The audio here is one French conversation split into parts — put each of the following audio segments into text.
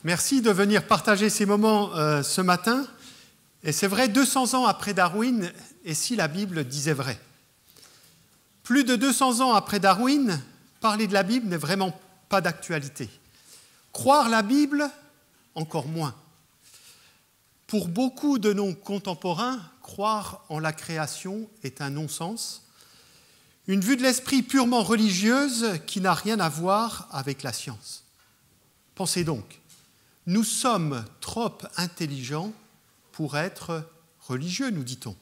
Merci de venir partager ces moments ce matin. Et c'est vrai, 200 ans après Darwin, et si la Bible disait vrai? Plus de 200 ans après Darwin, parler de la Bible n'est vraiment pas d'actualité. Croire la Bible, encore moins. Pour beaucoup de nos contemporains, croire en la création est un non-sens, une vue de l'esprit purement religieuse qui n'a rien à voir avec la science. Pensez donc, nous sommes trop intelligents pour être religieux, nous dit-on.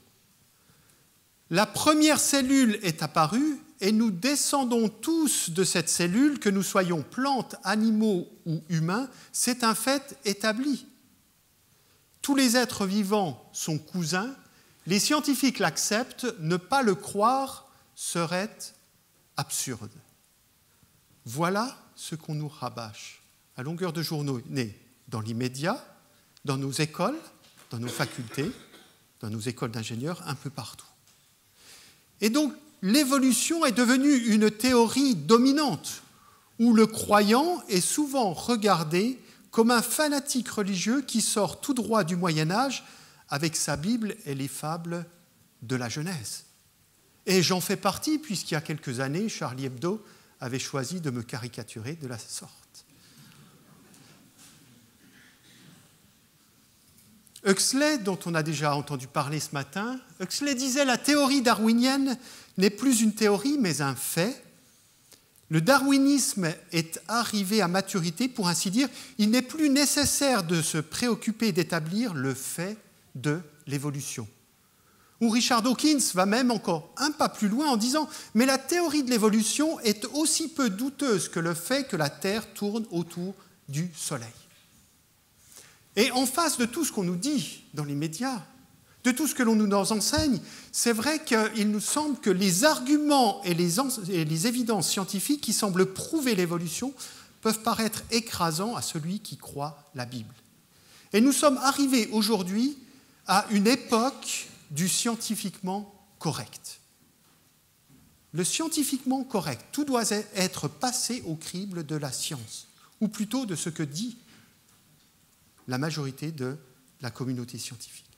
La première cellule est apparue et nous descendons tous de cette cellule, que nous soyons plantes, animaux ou humains, c'est un fait établi. Tous les êtres vivants sont cousins, les scientifiques l'acceptent, ne pas le croire serait absurde. Voilà ce qu'on nous rabâche à longueur de journée dans l'immédiat, dans nos écoles, dans nos facultés, dans nos écoles d'ingénieurs, un peu partout. Et donc, l'évolution est devenue une théorie dominante, où le croyant est souvent regardé comme un fanatique religieux qui sort tout droit du Moyen-Âge avec sa Bible et les fables de la Genèse. Et j'en fais partie, puisqu'il y a quelques années, Charlie Hebdo avait choisi de me caricaturer de la sorte. Huxley, dont on a déjà entendu parler ce matin, Huxley disait « La théorie darwinienne n'est plus une théorie, mais un fait. Le darwinisme est arrivé à maturité, pour ainsi dire. Il n'est plus nécessaire de se préoccuper d'établir le fait de l'évolution. » Ou Richard Dawkins va même encore un pas plus loin en disant « Mais la théorie de l'évolution est aussi peu douteuse que le fait que la Terre tourne autour du Soleil. » Et en face de tout ce qu'on nous dit dans les médias, de tout ce que l'on nous enseigne, c'est vrai qu'il nous semble que les arguments et les évidences scientifiques qui semblent prouver l'évolution peuvent paraître écrasants à celui qui croit la Bible. Et nous sommes arrivés aujourd'hui à une époque du scientifiquement correct. Le scientifiquement correct, tout doit être passé au crible de la science, ou plutôt de ce que dit la majorité de la communauté scientifique.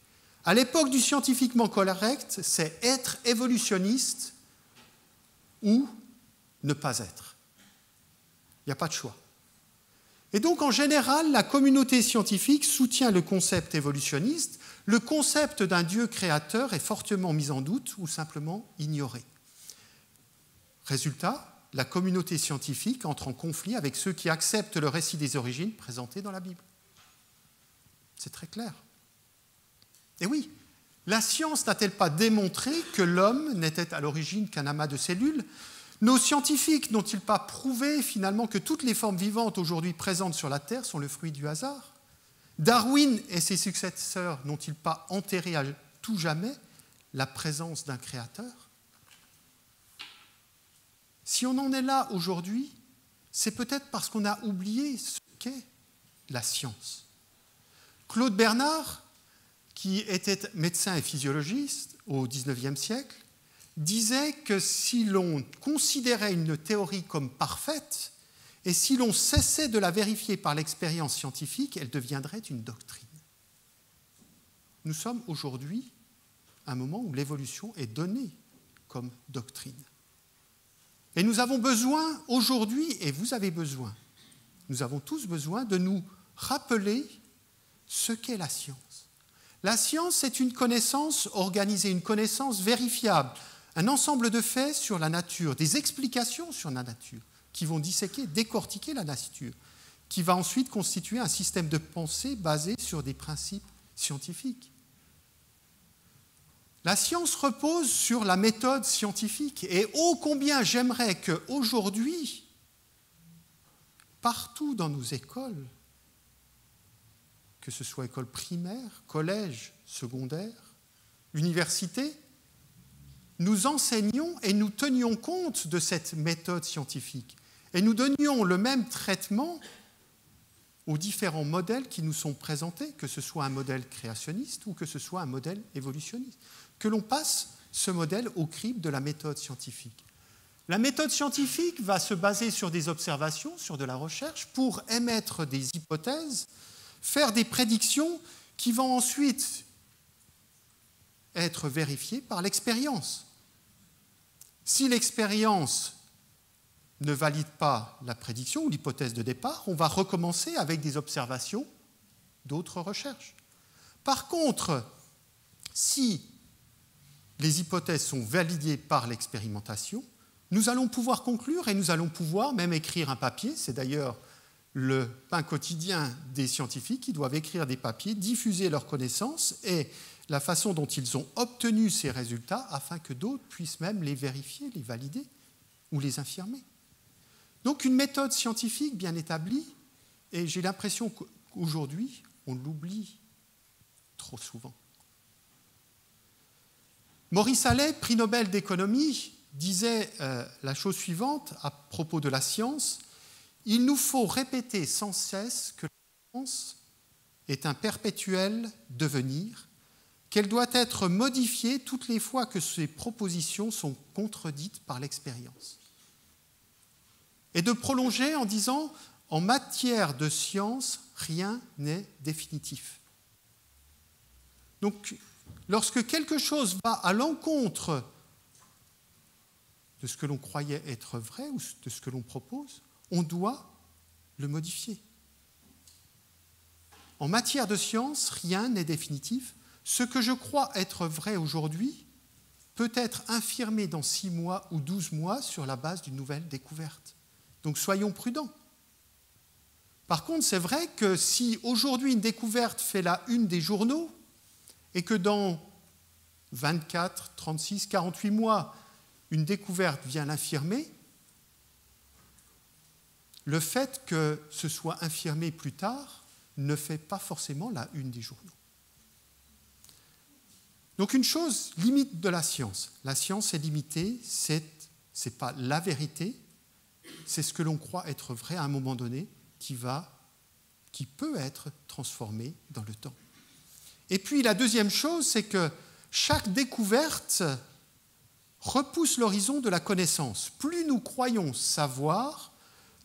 À l'époque du scientifiquement correct, c'est être évolutionniste ou ne pas être. Il n'y a pas de choix. Et donc, en général, la communauté scientifique soutient le concept évolutionniste. Le concept d'un Dieu créateur est fortement mis en doute ou simplement ignoré. Résultat, la communauté scientifique entre en conflit avec ceux qui acceptent le récit des origines présenté dans la Bible. C'est très clair. Et oui, la science n'a-t-elle pas démontré que l'homme n'était à l'origine qu'un amas de cellules? Nos scientifiques n'ont-ils pas prouvé finalement que toutes les formes vivantes aujourd'hui présentes sur la Terre sont le fruit du hasard? Darwin et ses successeurs n'ont-ils pas enterré à tout jamais la présence d'un créateur? Si on en est là aujourd'hui, c'est peut-être parce qu'on a oublié ce qu'est la science. Claude Bernard, qui était médecin et physiologiste au XIXe siècle, disait que si l'on considérait une théorie comme parfaite et si l'on cessait de la vérifier par l'expérience scientifique, elle deviendrait une doctrine. Nous sommes aujourd'hui à un moment où l'évolution est donnée comme doctrine. Et nous avons besoin aujourd'hui, et vous avez besoin, nous avons tous besoin de nous rappeler ce qu'est la science. La science, c'est une connaissance organisée, une connaissance vérifiable, un ensemble de faits sur la nature, des explications sur la nature, qui vont disséquer, décortiquer la nature, qui va ensuite constituer un système de pensée basé sur des principes scientifiques. La science repose sur la méthode scientifique, et ô combien j'aimerais qu'aujourd'hui, partout dans nos écoles, que ce soit école primaire, collège, secondaire, université, nous enseignions et nous tenions compte de cette méthode scientifique et nous donnions le même traitement aux différents modèles qui nous sont présentés, que ce soit un modèle créationniste ou que ce soit un modèle évolutionniste, que l'on passe ce modèle au crible de la méthode scientifique. La méthode scientifique va se baser sur des observations, sur de la recherche, pour émettre des hypothèses, faire des prédictions qui vont ensuite être vérifiées par l'expérience. Si l'expérience ne valide pas la prédiction ou l'hypothèse de départ, on va recommencer avec des observations d'autres recherches. Par contre, si les hypothèses sont validées par l'expérimentation, nous allons pouvoir conclure et nous allons pouvoir même écrire un papier. C'est d'ailleurs le pain quotidien des scientifiques qui doivent écrire des papiers, diffuser leurs connaissances et la façon dont ils ont obtenu ces résultats afin que d'autres puissent même les vérifier, les valider ou les infirmer. Donc une méthode scientifique bien établie, et j'ai l'impression qu'aujourd'hui, on l'oublie trop souvent. Maurice Allais, prix Nobel d'économie, disait la chose suivante à propos de la science: il nous faut répéter sans cesse que la science est un perpétuel devenir, qu'elle doit être modifiée toutes les fois que ses propositions sont contredites par l'expérience. Et de prolonger en disant: en matière de science, rien n'est définitif. Donc, lorsque quelque chose va à l'encontre de ce que l'on croyait être vrai ou de ce que l'on propose, on doit le modifier. En matière de science, rien n'est définitif. Ce que je crois être vrai aujourd'hui peut être infirmé dans 6 mois ou 12 mois sur la base d'une nouvelle découverte. Donc soyons prudents. Par contre, c'est vrai que si aujourd'hui une découverte fait la une des journaux et que dans 24, 36, 48 mois, une découverte vient l'infirmer, le fait que ce soit infirmé plus tard ne fait pas forcément la une des journaux. Donc une chose, limite de la science. La science est limitée, c'est pas la vérité, c'est ce que l'on croit être vrai à un moment donné qui peut être transformé dans le temps. Et puis la deuxième chose, c'est que chaque découverte repousse l'horizon de la connaissance. Plus nous croyons savoir,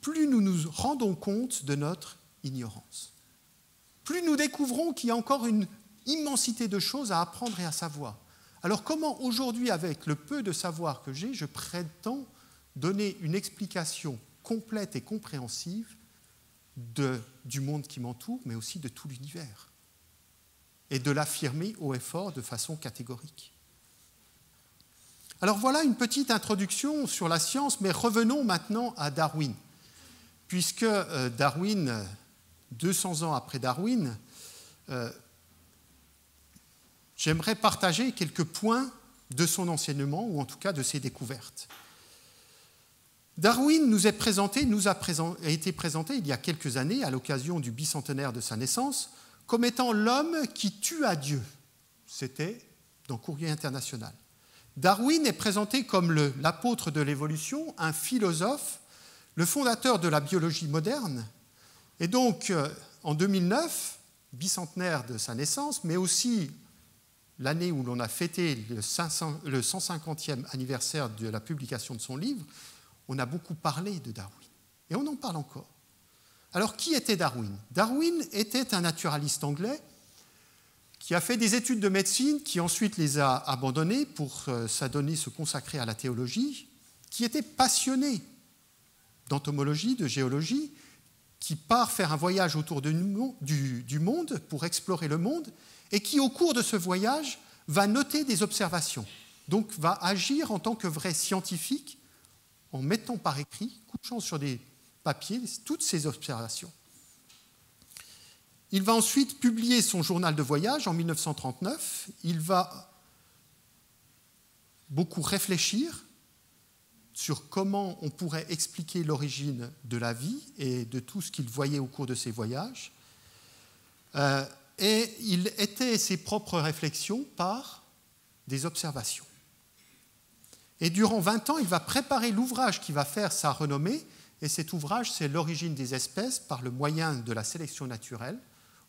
plus nous nous rendons compte de notre ignorance. Plus nous découvrons qu'il y a encore une immensité de choses à apprendre et à savoir. Alors comment aujourd'hui, avec le peu de savoir que j'ai, je prétends donner une explication complète et compréhensive du monde qui m'entoure, mais aussi de tout l'univers, et de l'affirmer haut et fort de façon catégorique. Alors voilà une petite introduction sur la science, mais revenons maintenant à Darwin, puisque Darwin, 200 ans après Darwin, j'aimerais partager quelques points de son enseignement, ou en tout cas de ses découvertes. Darwin nous a été présenté il y a quelques années, à l'occasion du bicentenaire de sa naissance, comme étant l'homme qui tua Dieu. C'était dans Courrier international. Darwin est présenté comme l'apôtre de l'évolution, un philosophe, le fondateur de la biologie moderne. Et donc, en 2009, bicentenaire de sa naissance, mais aussi l'année où l'on a fêté le 150e anniversaire de la publication de son livre, on a beaucoup parlé de Darwin. Et on en parle encore. Alors, qui était Darwin ? Darwin était un naturaliste anglais qui a fait des études de médecine, qui ensuite les a abandonnées pour se consacrer à la théologie, qui était passionné d'entomologie, de géologie, qui part faire un voyage autour du monde pour explorer le monde, et qui, au cours de ce voyage, va noter des observations, donc va agir en tant que vrai scientifique, en mettant par écrit, couchant sur des papiers, toutes ces observations. Il va ensuite publier son journal de voyage en 1939. Il va beaucoup réfléchir sur comment on pourrait expliquer l'origine de la vie et de tout ce qu'il voyait au cours de ses voyages. Et il était ses propres réflexions par des observations. Et durant 20 ans, il va préparer l'ouvrage qui va faire sa renommée, et cet ouvrage, c'est l'origine des espèces par le moyen de la sélection naturelle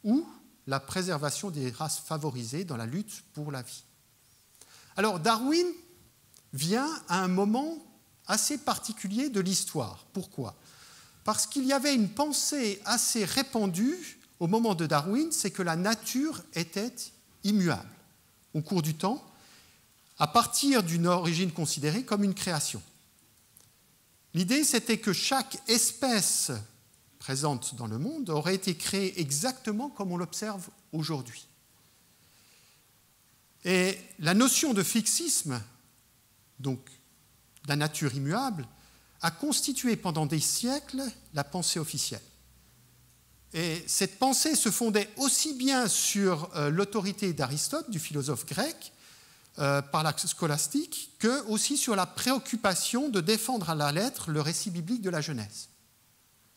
ou la préservation des races favorisées dans la lutte pour la vie. Alors Darwin vient à un moment assez particulier de l'histoire. Pourquoi ? Parce qu'il y avait une pensée assez répandue au moment de Darwin, c'est que la nature était immuable au cours du temps, à partir d'une origine considérée comme une création. L'idée, c'était que chaque espèce présente dans le monde aurait été créée exactement comme on l'observe aujourd'hui. Et la notion de fixisme, donc la nature immuable, a constitué pendant des siècles la pensée officielle. Et cette pensée se fondait aussi bien sur l'autorité d'Aristote, du philosophe grec, par la scolastique, que aussi sur la préoccupation de défendre à la lettre le récit biblique de la Genèse.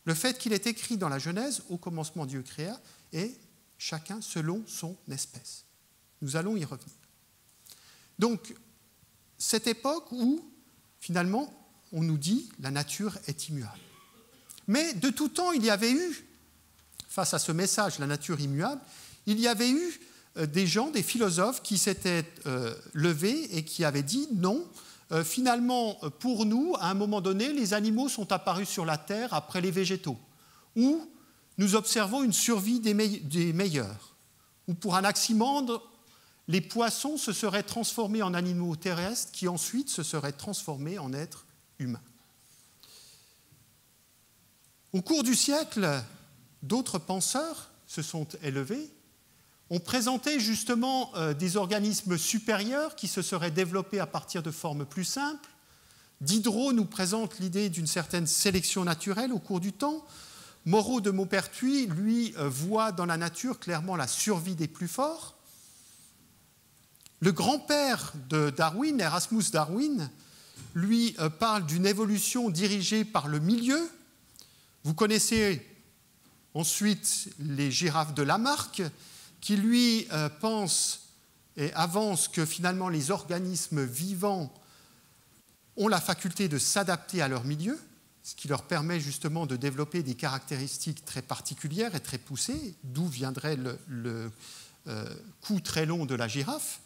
Le fait qu'il est écrit dans la Genèse, au commencement Dieu créa, et chacun selon son espèce. Nous allons y revenir. Donc, cette époque où, finalement, on nous dit la nature est immuable. Mais de tout temps, il y avait eu, face à ce message, la nature immuable, il y avait eu des gens, des philosophes qui s'étaient levés et qui avaient dit non, finalement, pour nous, à un moment donné, les animaux sont apparus sur la Terre après les végétaux, où nous observons une survie des meilleurs, où pour Anaximandre, les poissons se seraient transformés en animaux terrestres qui ensuite se seraient transformés en êtres humains. Au cours du siècle, d'autres penseurs se sont élevés, ont présenté justement des organismes supérieurs qui se seraient développés à partir de formes plus simples. Diderot nous présente l'idée d'une certaine sélection naturelle au cours du temps. Moreau de Maupertuis, lui, voit dans la nature clairement la survie des plus forts. Le grand-père de Darwin, Erasmus Darwin, lui parle d'une évolution dirigée par le milieu. Vous connaissez ensuite les girafes de Lamarck, qui lui pense et avance que finalement les organismes vivants ont la faculté de s'adapter à leur milieu, ce qui leur permet justement de développer des caractéristiques très particulières et très poussées, d'où viendrait le cou très long de la girafe.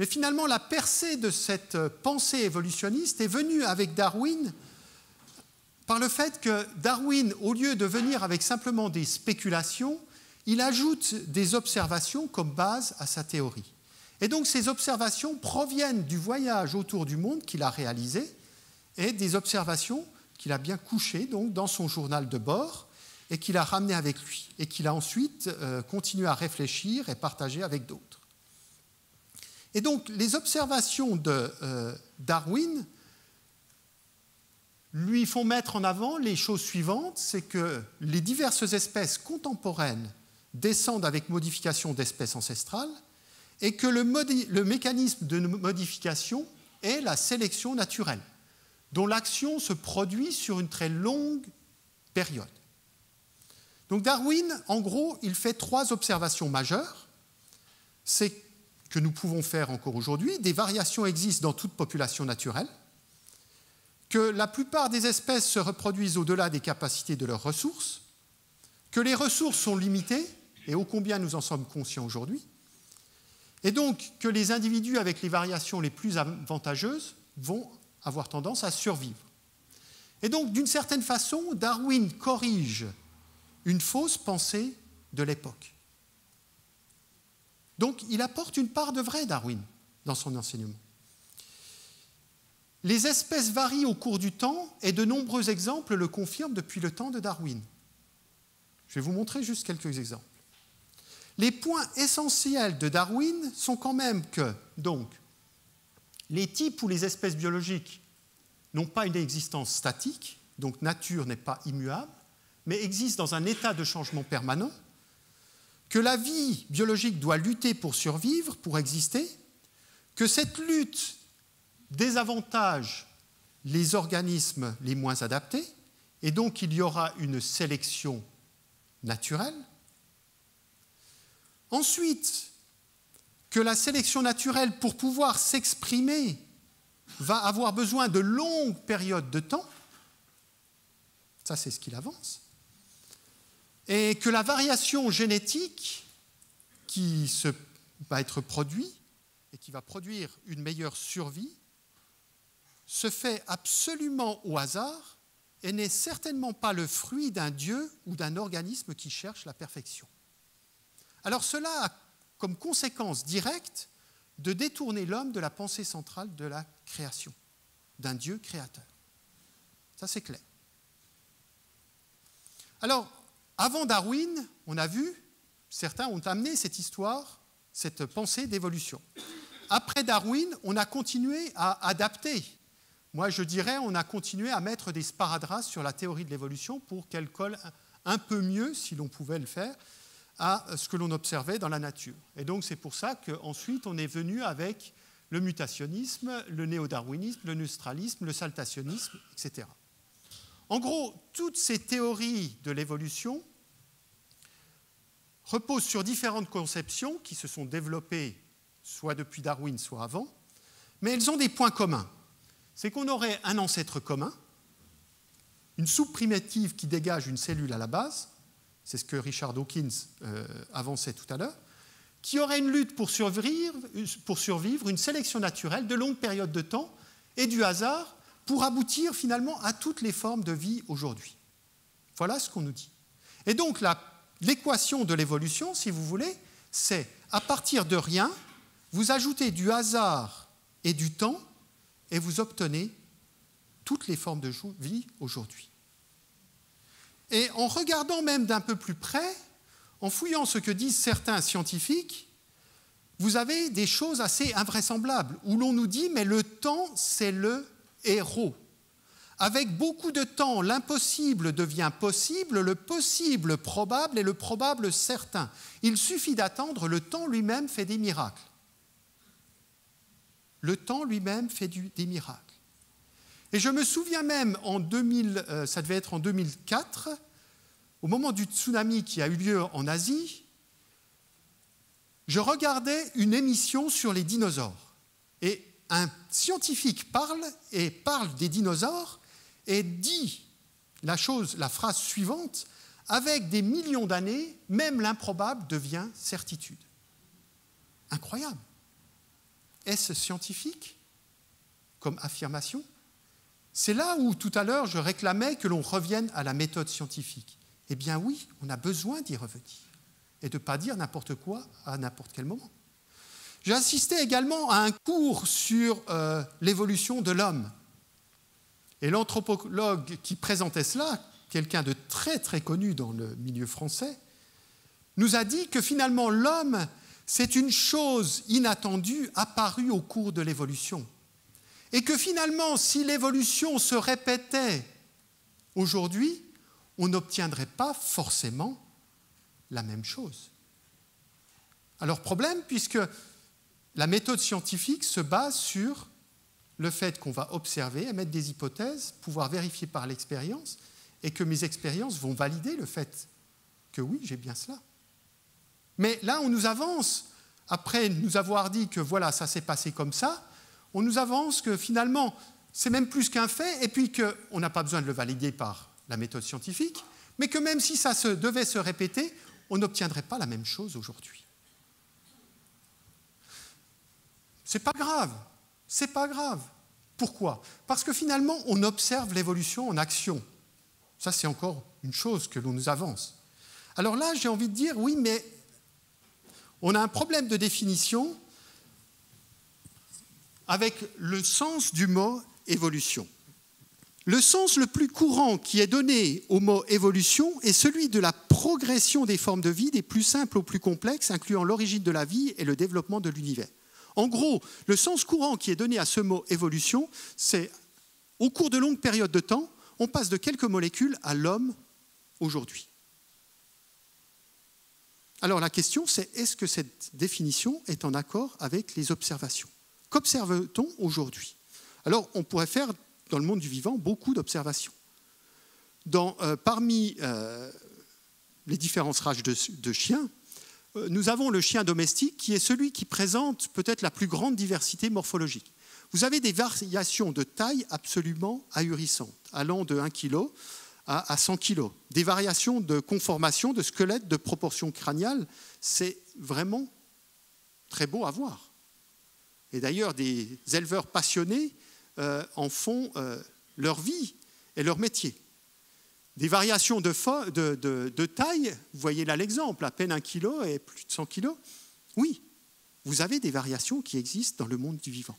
Mais finalement, la percée de cette pensée évolutionniste est venue avec Darwin par le fait que Darwin, au lieu de venir avec simplement des spéculations, il ajoute des observations comme base à sa théorie. Et donc ces observations proviennent du voyage autour du monde qu'il a réalisé et des observations qu'il a bien couchées donc, dans son journal de bord et qu'il a ramené avec lui et qu'il a ensuite continué à réfléchir et partager avec d'autres. Et donc les observations de Darwin lui font mettre en avant les choses suivantes, c'est que les diverses espèces contemporaines descendent avec modification d'espèces ancestrales et que le mécanisme de modification est la sélection naturelle, dont l'action se produit sur une très longue période. Donc Darwin, en gros, il fait 3 observations majeures. C'est que nous pouvons faire encore aujourd'hui. Des variations existent dans toute population naturelle, que la plupart des espèces se reproduisent au-delà des capacités de leurs ressources, que les ressources sont limitées, et ô combien nous en sommes conscients aujourd'hui, et donc que les individus avec les variations les plus avantageuses vont avoir tendance à survivre. Et donc, d'une certaine façon, Darwin corrige une fausse pensée de l'époque. Donc, il apporte une part de vrai, Darwin, dans son enseignement. Les espèces varient au cours du temps et de nombreux exemples le confirment depuis le temps de Darwin. Je vais vous montrer juste quelques exemples. Les points essentiels de Darwin sont quand même que, donc, les types ou les espèces biologiques n'ont pas une existence statique, donc nature n'est pas immuable, mais existent dans un état de changement permanent, que la vie biologique doit lutter pour survivre, pour exister, que cette lutte désavantage les organismes les moins adaptés, et donc il y aura une sélection naturelle. Ensuite, que la sélection naturelle, pour pouvoir s'exprimer, va avoir besoin de longues périodes de temps. Ça, c'est ce qu'il avance. Et que la variation génétique qui va être produite et qui va produire une meilleure survie se fait absolument au hasard et n'est certainement pas le fruit d'un Dieu ou d'un organisme qui cherche la perfection. Alors cela a comme conséquence directe de détourner l'homme de la pensée centrale de la création, d'un Dieu créateur. Ça, c'est clair. Alors, avant Darwin, on a vu, certains ont amené cette histoire, cette pensée d'évolution. Après Darwin, on a continué à adapter. Moi, je dirais, on a continué à mettre des sparadraps sur la théorie de l'évolution pour qu'elle colle un peu mieux, si l'on pouvait le faire, à ce que l'on observait dans la nature. Et donc, c'est pour ça qu'ensuite, on est venu avec le mutationnisme, le néo-darwinisme, le neutralisme, le saltationnisme, etc. En gros, toutes ces théories de l'évolution reposent sur différentes conceptions qui se sont développées soit depuis Darwin, soit avant, mais elles ont des points communs. C'est qu'on aurait un ancêtre commun, une soupe primitive qui dégage une cellule à la base, c'est ce que Richard Dawkins avançait tout à l'heure, qui aurait une lutte pour survivre, une sélection naturelle de longues périodes de temps et du hasard pour aboutir finalement à toutes les formes de vie aujourd'hui. Voilà ce qu'on nous dit. Et donc l'équation de l'évolution, si vous voulez, c'est à partir de rien, vous ajoutez du hasard et du temps et vous obtenez toutes les formes de vie aujourd'hui. Et en regardant même d'un peu plus près, en fouillant ce que disent certains scientifiques, vous avez des choses assez invraisemblables, où l'on nous dit « mais le temps, c'est le héros ». Avec beaucoup de temps, l'impossible devient possible, le possible probable et le probable certain. Il suffit d'attendre, le temps lui-même fait des miracles. Le temps lui-même fait des miracles. Et je me souviens même, ça devait être en 2004, au moment du tsunami qui a eu lieu en Asie, je regardais une émission sur les dinosaures. Et un scientifique parle des dinosaures et dit la phrase suivante, avec des millions d'années, même l'improbable devient certitude. Incroyable. Est-ce scientifique comme affirmation ? C'est là où, tout à l'heure, je réclamais que l'on revienne à la méthode scientifique. Eh bien oui, on a besoin d'y revenir et de ne pas dire n'importe quoi à n'importe quel moment. J'ai assisté également à un cours sur l'évolution de l'homme. Et l'anthropologue qui présentait cela, quelqu'un de très très connu dans le milieu français, nous a dit que finalement l'homme, c'est une chose inattendue apparue au cours de l'évolution. Et que finalement, si l'évolution se répétait aujourd'hui, on n'obtiendrait pas forcément la même chose. Alors problème, puisque la méthode scientifique se base sur le fait qu'on va observer, émettre des hypothèses, pouvoir vérifier par l'expérience, et que mes expériences vont valider le fait que oui, j'ai bien cela. Mais là, on nous avance, après nous avoir dit que voilà, ça s'est passé comme ça, on nous avance que finalement, c'est même plus qu'un fait, et puis qu'on n'a pas besoin de le valider par la méthode scientifique, mais que même si ça devait se répéter, on n'obtiendrait pas la même chose aujourd'hui. C'est pas grave, c'est pas grave. Pourquoi ? Parce que finalement, on observe l'évolution en action. Ça, c'est encore une chose que l'on nous avance. Alors là, j'ai envie de dire, oui, mais on a un problème de définition avec le sens du mot « évolution ». Le sens le plus courant qui est donné au mot « évolution » est celui de la progression des formes de vie des plus simples aux plus complexes, incluant l'origine de la vie et le développement de l'univers. En gros, le sens courant qui est donné à ce mot « évolution », c'est au cours de longues périodes de temps, on passe de quelques molécules à l'homme aujourd'hui. Alors la question, c'est est-ce que cette définition est en accord avec les observations ? Qu'observe-t-on aujourd'hui ? Alors on pourrait faire dans le monde du vivant beaucoup d'observations. Parmi les différentes races de chiens, nous avons le chien domestique qui est celui qui présente peut-être la plus grande diversité morphologique. Vous avez des variations de taille absolument ahurissantes, allant de 1 kg à 100 kg. Des variations de conformation, de squelette, de proportions crâniales, c'est vraiment très beau à voir. Et d'ailleurs, des éleveurs passionnés en font leur vie et leur métier. Des variations de taille, vous voyez là l'exemple, à peine 1 kilo et plus de 100 kilos. Oui, vous avez des variations qui existent dans le monde du vivant.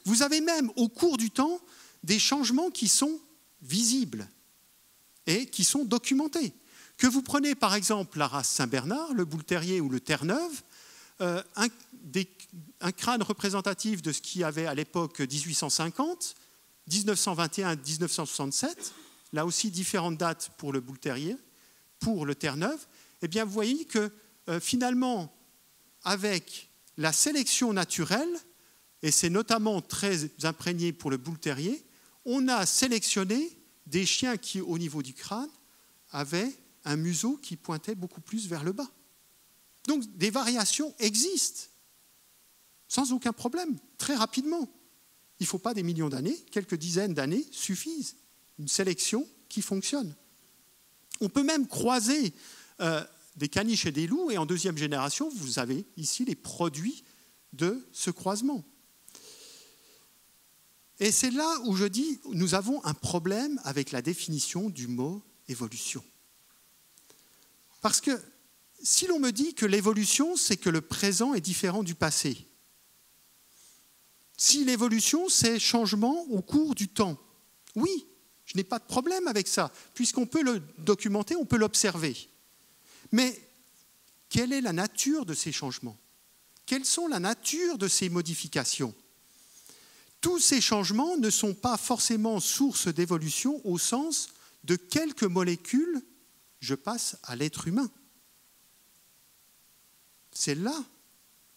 Vous avez même, au cours du temps, des changements qui sont visibles et qui sont documentés. Que vous prenez par exemple la race Saint-Bernard, le Boule Terrier ou le Terre-Neuve, un crâne représentatif de ce qu'il y avait à l'époque 1850, 1921, 1967, là aussi différentes dates pour le Boule Terrier, pour le Terre-Neuve, eh bien vous voyez que finalement, avec la sélection naturelle, et c'est notamment très imprégné pour le Boule Terrier, on a sélectionné des chiens qui, au niveau du crâne, avaient un museau qui pointait beaucoup plus vers le bas. Donc des variations existent, sans aucun problème, très rapidement. Il ne faut pas des millions d'années, quelques dizaines d'années suffisent. Une sélection qui fonctionne. On peut même croiser des caniches et des loups, et en deuxième génération, vous avez ici les produits de ce croisement. Et c'est là où je dis, nous avons un problème avec la définition du mot évolution. Parce que si l'on me dit que l'évolution, c'est que le présent est différent du passé, si l'évolution, c'est changement au cours du temps, oui, je n'ai pas de problème avec ça, puisqu'on peut le documenter, on peut l'observer. Mais quelle est la nature de ces changements? Quelles sont la nature de ces modifications? Tous ces changements ne sont pas forcément source d'évolution au sens de quelques molécules, je passe à l'être humain. C'est là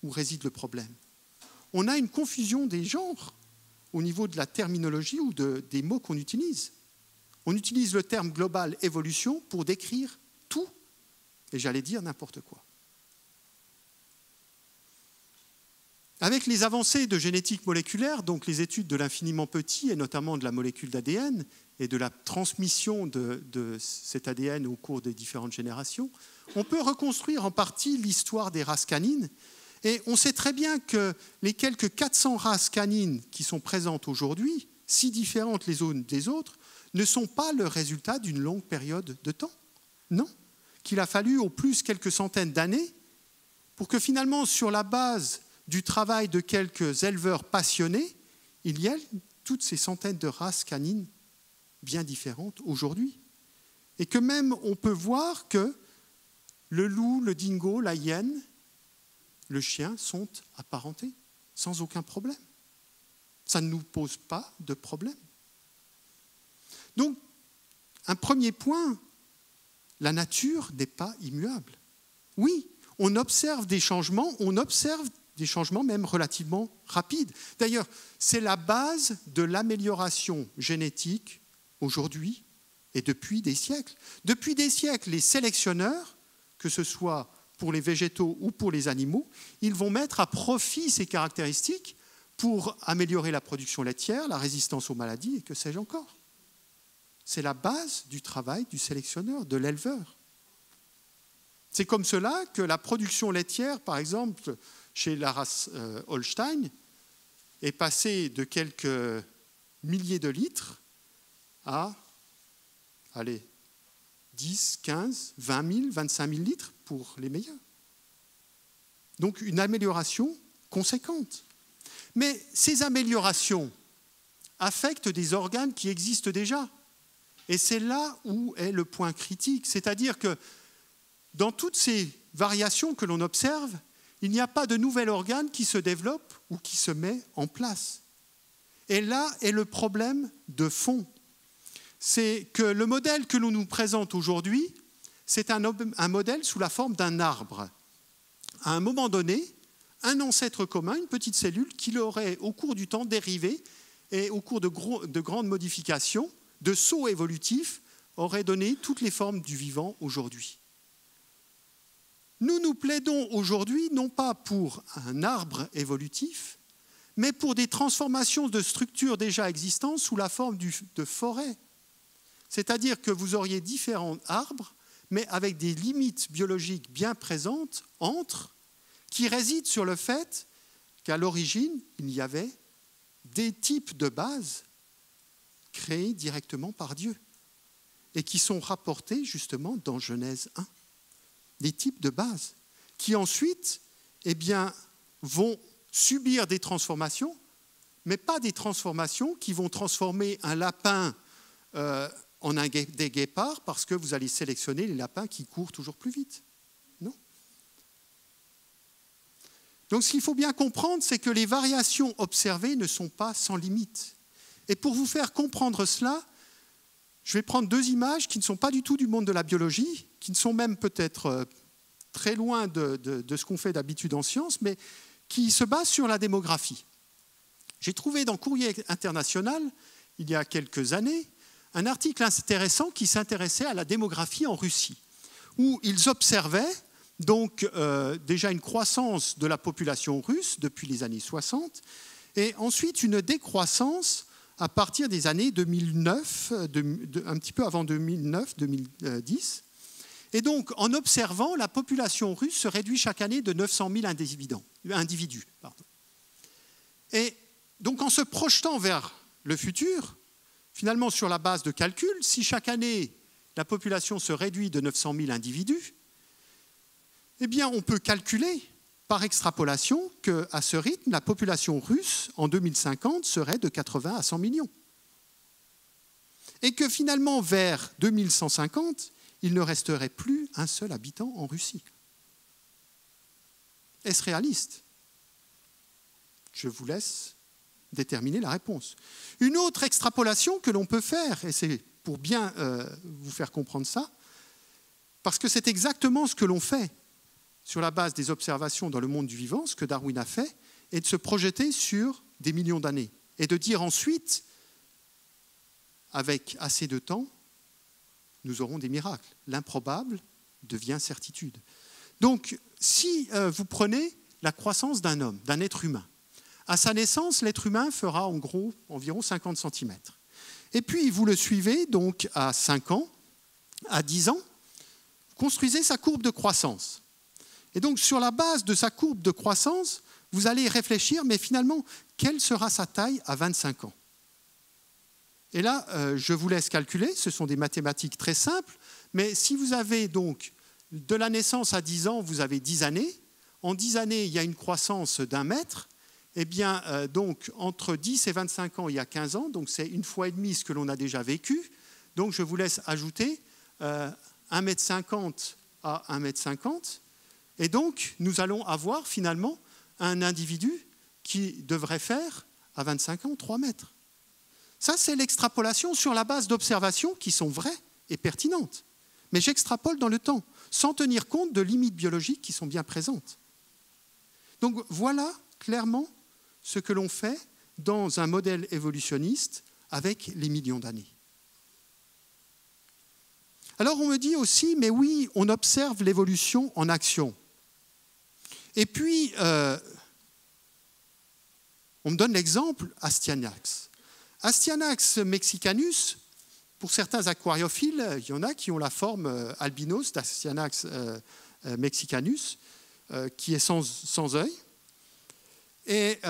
où réside le problème. On a une confusion des genres au niveau de la terminologie ou des mots qu'on utilise. On utilise le terme global évolution pour décrire tout, et j'allais dire n'importe quoi. Avec les avancées de génétique moléculaire, donc les études de l'infiniment petit, et notamment de la molécule d'ADN, et de la transmission de cet ADN au cours des différentes générations, on peut reconstruire en partie l'histoire des races canines. Et on sait très bien que les quelques 400 races canines qui sont présentes aujourd'hui, si différentes les unes des autres, ne sont pas le résultat d'une longue période de temps. Non, qu'il a fallu au plus quelques centaines d'années pour que finalement, sur la base du travail de quelques éleveurs passionnés, il y ait toutes ces centaines de races canines bien différentes aujourd'hui. Et que même on peut voir que le loup, le dingo, la hyène, le chien sont apparentés sans aucun problème. Ça ne nous pose pas de problème. Donc, un premier point, la nature n'est pas immuable. Oui, on observe des changements même relativement rapides. D'ailleurs, c'est la base de l'amélioration génétique aujourd'hui et depuis des siècles. Depuis des siècles, les sélectionneurs, que ce soit pour les végétaux ou pour les animaux, ils vont mettre à profit ces caractéristiques pour améliorer la production laitière, la résistance aux maladies et que sais-je encore. C'est la base du travail du sélectionneur, de l'éleveur. C'est comme cela que la production laitière, par exemple, chez la race Holstein, est passée de quelques milliers de litres à, 10, 15, 20 000, 25 000 litres pour les meilleurs. Donc une amélioration conséquente. Mais ces améliorations affectent des organes qui existent déjà. Et c'est là où est le point critique. C'est-à-dire que dans toutes ces variations que l'on observe, il n'y a pas de nouvel organe qui se développe ou qui se met en place. Et là est le problème de fond. C'est que le modèle que l'on nous présente aujourd'hui, c'est un modèle sous la forme d'un arbre. À un moment donné, un ancêtre commun, une petite cellule, qui l'aurait au cours du temps dérivé et au cours de grandes modifications, de sauts évolutifs, aurait donné toutes les formes du vivant aujourd'hui. Nous plaidons aujourd'hui non pas pour un arbre évolutif, mais pour des transformations de structures déjà existantes sous la forme de forêts. C'est-à-dire que vous auriez différents arbres, mais avec des limites biologiques bien présentes entre, qui résident sur le fait qu'à l'origine, il y avait des types de bases créés directement par Dieu et qui sont rapportés justement dans Genèse 1. Des types de bases qui ensuite vont subir des transformations, mais pas des transformations qui vont transformer un lapin en des guépards parce que vous allez sélectionner les lapins qui courent toujours plus vite. Non. Donc ce qu'il faut bien comprendre, c'est que les variations observées ne sont pas sans limite. Et pour vous faire comprendre cela, je vais prendre 2 images qui ne sont pas du tout du monde de la biologie, qui ne sont même peut-être très loin de ce qu'on fait d'habitude en sciences, mais qui se basent sur la démographie. J'ai trouvé dans Courrier International, il y a quelques années, un article intéressant qui s'intéressait à la démographie en Russie, où ils observaient donc déjà une croissance de la population russe depuis les années 60, et ensuite une décroissance à partir des années 2009, un petit peu avant 2009-2010. Et donc, en observant, la population russe se réduit chaque année de 900 000 individus. Et donc, en se projetant vers le futur, finalement, sur la base de calcul, si chaque année, la population se réduit de 900 000 individus, eh bien, on peut calculer par extrapolation qu'à ce rythme, la population russe, en 2050, serait de 80 à 100 millions. Et que finalement, vers 2150, il ne resterait plus un seul habitant en Russie. Est-ce réaliste? Je vous laisse déterminer la réponse. Une autre extrapolation que l'on peut faire, et c'est pour bien vous faire comprendre ça, parce que c'est exactement ce que l'on fait sur la base des observations dans le monde du vivant, ce que Darwin a fait, et de se projeter sur des millions d'années. Et de dire ensuite, avec assez de temps, nous aurons des miracles. L'improbable devient certitude. Donc, si vous prenez la croissance d'un homme, d'un être humain, à sa naissance, l'être humain fera en gros environ 50 cm. Et puis, vous le suivez donc à 5 ans, à 10 ans, vous construisez sa courbe de croissance. Et donc, sur la base de sa courbe de croissance, vous allez réfléchir, mais finalement, quelle sera sa taille à 25 ans? Et là, je vous laisse calculer, ce sont des mathématiques très simples, mais si vous avez donc de la naissance à 10 ans, vous avez 10 années. En 10 années, il y a une croissance d'1 mètre. Eh bien, donc, entre 10 et 25 ans, il y a 15 ans, donc c'est 1,5 fois ce que l'on a déjà vécu. Donc, je vous laisse ajouter 1,50 m à 1,50 m. Et donc, nous allons avoir finalement un individu qui devrait faire, à 25 ans, 3 mètres. Ça, c'est l'extrapolation sur la base d'observations qui sont vraies et pertinentes. Mais j'extrapole dans le temps, sans tenir compte de limites biologiques qui sont bien présentes. Donc voilà clairement ce que l'on fait dans un modèle évolutionniste avec les millions d'années. Alors on me dit aussi, mais oui, on observe l'évolution en action. Et puis, on me donne l'exemple Astyanax. Astyanax mexicanus, pour certains aquariophiles, il y en a qui ont la forme albinos d'Astyanax mexicanus, qui est sans œil. Et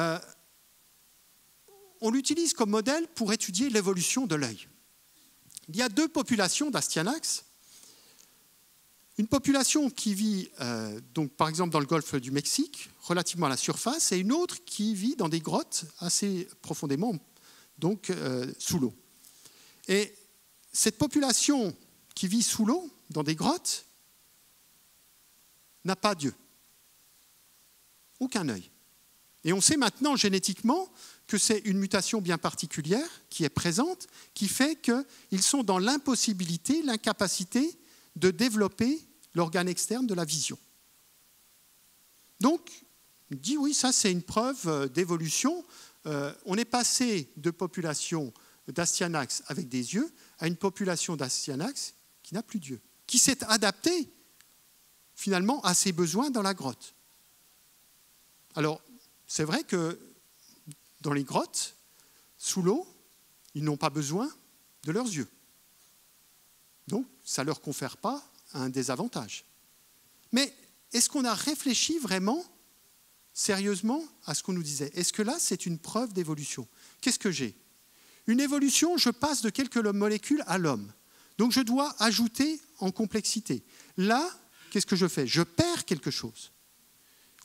on l'utilise comme modèle pour étudier l'évolution de l'œil. Il y a 2 populations d'Astyanax. Une population qui vit, donc, par exemple, dans le golfe du Mexique, relativement à la surface, et une autre qui vit dans des grottes assez profondément, donc sous l'eau. Et cette population qui vit sous l'eau, dans des grottes, n'a pas d'yeux, aucun œil. Et on sait maintenant génétiquement que c'est une mutation bien particulière qui est présente, qui fait qu'ils sont dans l'impossibilité, l'incapacité de développer l'organe externe de la vision. Donc, on dit oui, ça c'est une preuve d'évolution. On est passé de population d'Astyanax avec des yeux à une population d'Astyanax qui n'a plus d'yeux, qui s'est adaptée finalement à ses besoins dans la grotte. Alors, c'est vrai que dans les grottes, sous l'eau, ils n'ont pas besoin de leurs yeux. Donc, ça ne leur confère pas un désavantage. Mais est-ce qu'on a réfléchi vraiment sérieusement à ce qu'on nous disait. Est-ce que là, c'est une preuve d'évolution? Qu'est-ce que j'ai? Une évolution, je passe de quelques molécules à l'homme. Donc je dois ajouter en complexité. Là, qu'est-ce que je fais? Je perds quelque chose.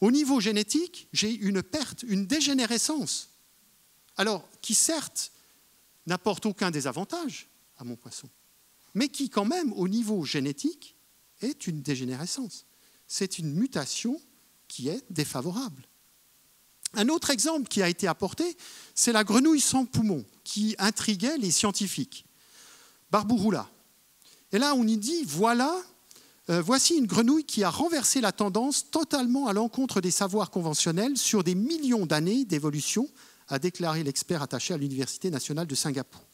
Au niveau génétique, j'ai une perte, une dégénérescence. Alors, qui certes n'apporte aucun désavantage à mon poisson, mais qui quand même, au niveau génétique, est une dégénérescence. C'est une mutation qui est défavorable. Un autre exemple qui a été apporté, c'est la grenouille sans poumon, qui intriguait les scientifiques. Barbourula. Et là, on y dit, voici une grenouille qui a renversé la tendance totalement à l'encontre des savoirs conventionnels sur des millions d'années d'évolution, a déclaré l'expert attaché à l'Université nationale de Singapour.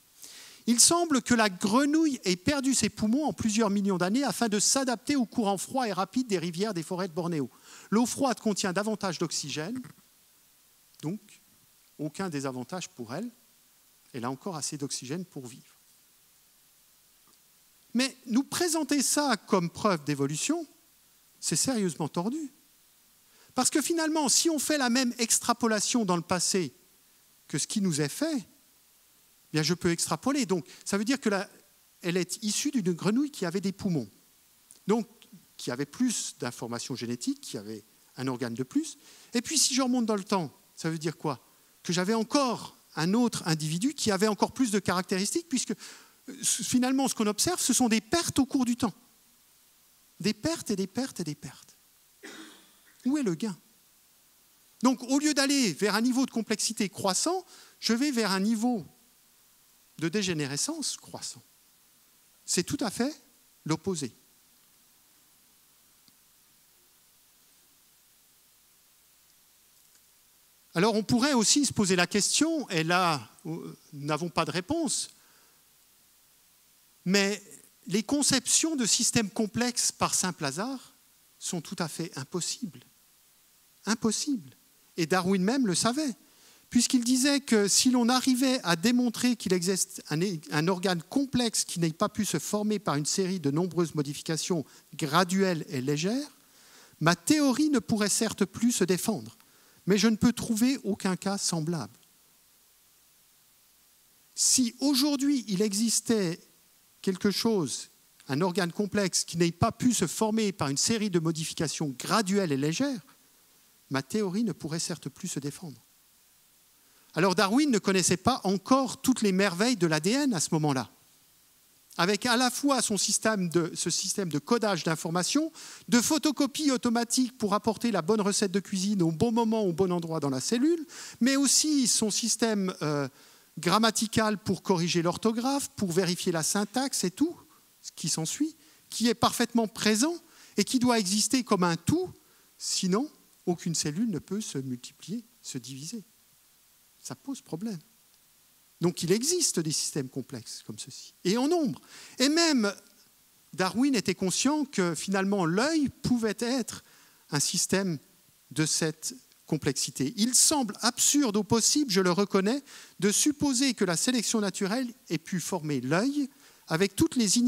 Il semble que la grenouille ait perdu ses poumons en plusieurs millions d'années afin de s'adapter aux courants froids et rapides des rivières des forêts de Bornéo. L'eau froide contient davantage d'oxygène, donc aucun désavantage pour elle. Elle a encore assez d'oxygène pour vivre. Mais nous présenter ça comme preuve d'évolution, c'est sérieusement tordu. Parce que finalement, si on fait la même extrapolation dans le passé que ce qui nous est fait, bien je peux extrapoler. Donc, ça veut dire qu'elle est issue d'une grenouille qui avait des poumons, donc qui avait plus d'informations génétiques, qui avait un organe de plus. Et puis, si je remonte dans le temps, ça veut dire quoi? Que j'avais encore un autre individu qui avait encore plus de caractéristiques, puisque finalement, ce qu'on observe, ce sont des pertes au cours du temps. Des pertes et des pertes et des pertes. Où est le gain? Donc, au lieu d'aller vers un niveau de complexité croissant, je vais vers un niveau de dégénérescence croissant. C'est tout à fait l'opposé. Alors, on pourrait aussi se poser la question, et là, nous n'avons pas de réponse, mais les conceptions de systèmes complexes par simple hasard sont tout à fait impossibles. Impossibles. Et Darwin même le savait, puisqu'il disait que si l'on arrivait à démontrer qu'il existe un organe complexe qui n'ait pas pu se former par une série de nombreuses modifications graduelles et légères, ma théorie ne pourrait certes plus se défendre, mais je ne peux trouver aucun cas semblable. Si aujourd'hui il existait quelque chose, un organe complexe qui n'ait pas pu se former par une série de modifications graduelles et légères, ma théorie ne pourrait certes plus se défendre. Alors Darwin ne connaissait pas encore toutes les merveilles de l'ADN à ce moment-là, avec à la fois ce système de codage d'informations, de photocopie automatique pour apporter la bonne recette de cuisine au bon moment, au bon endroit dans la cellule, mais aussi son système grammatical pour corriger l'orthographe, pour vérifier la syntaxe et tout ce qui s'ensuit, qui est parfaitement présent et qui doit exister comme un tout, sinon aucune cellule ne peut se multiplier, se diviser. Ça pose problème. Donc il existe des systèmes complexes comme ceci, et en nombre. Et même Darwin était conscient que finalement l'œil pouvait être un système de cette complexité. Il semble absurde au possible, je le reconnais, de supposer que la sélection naturelle ait pu former l'œil avec toutes les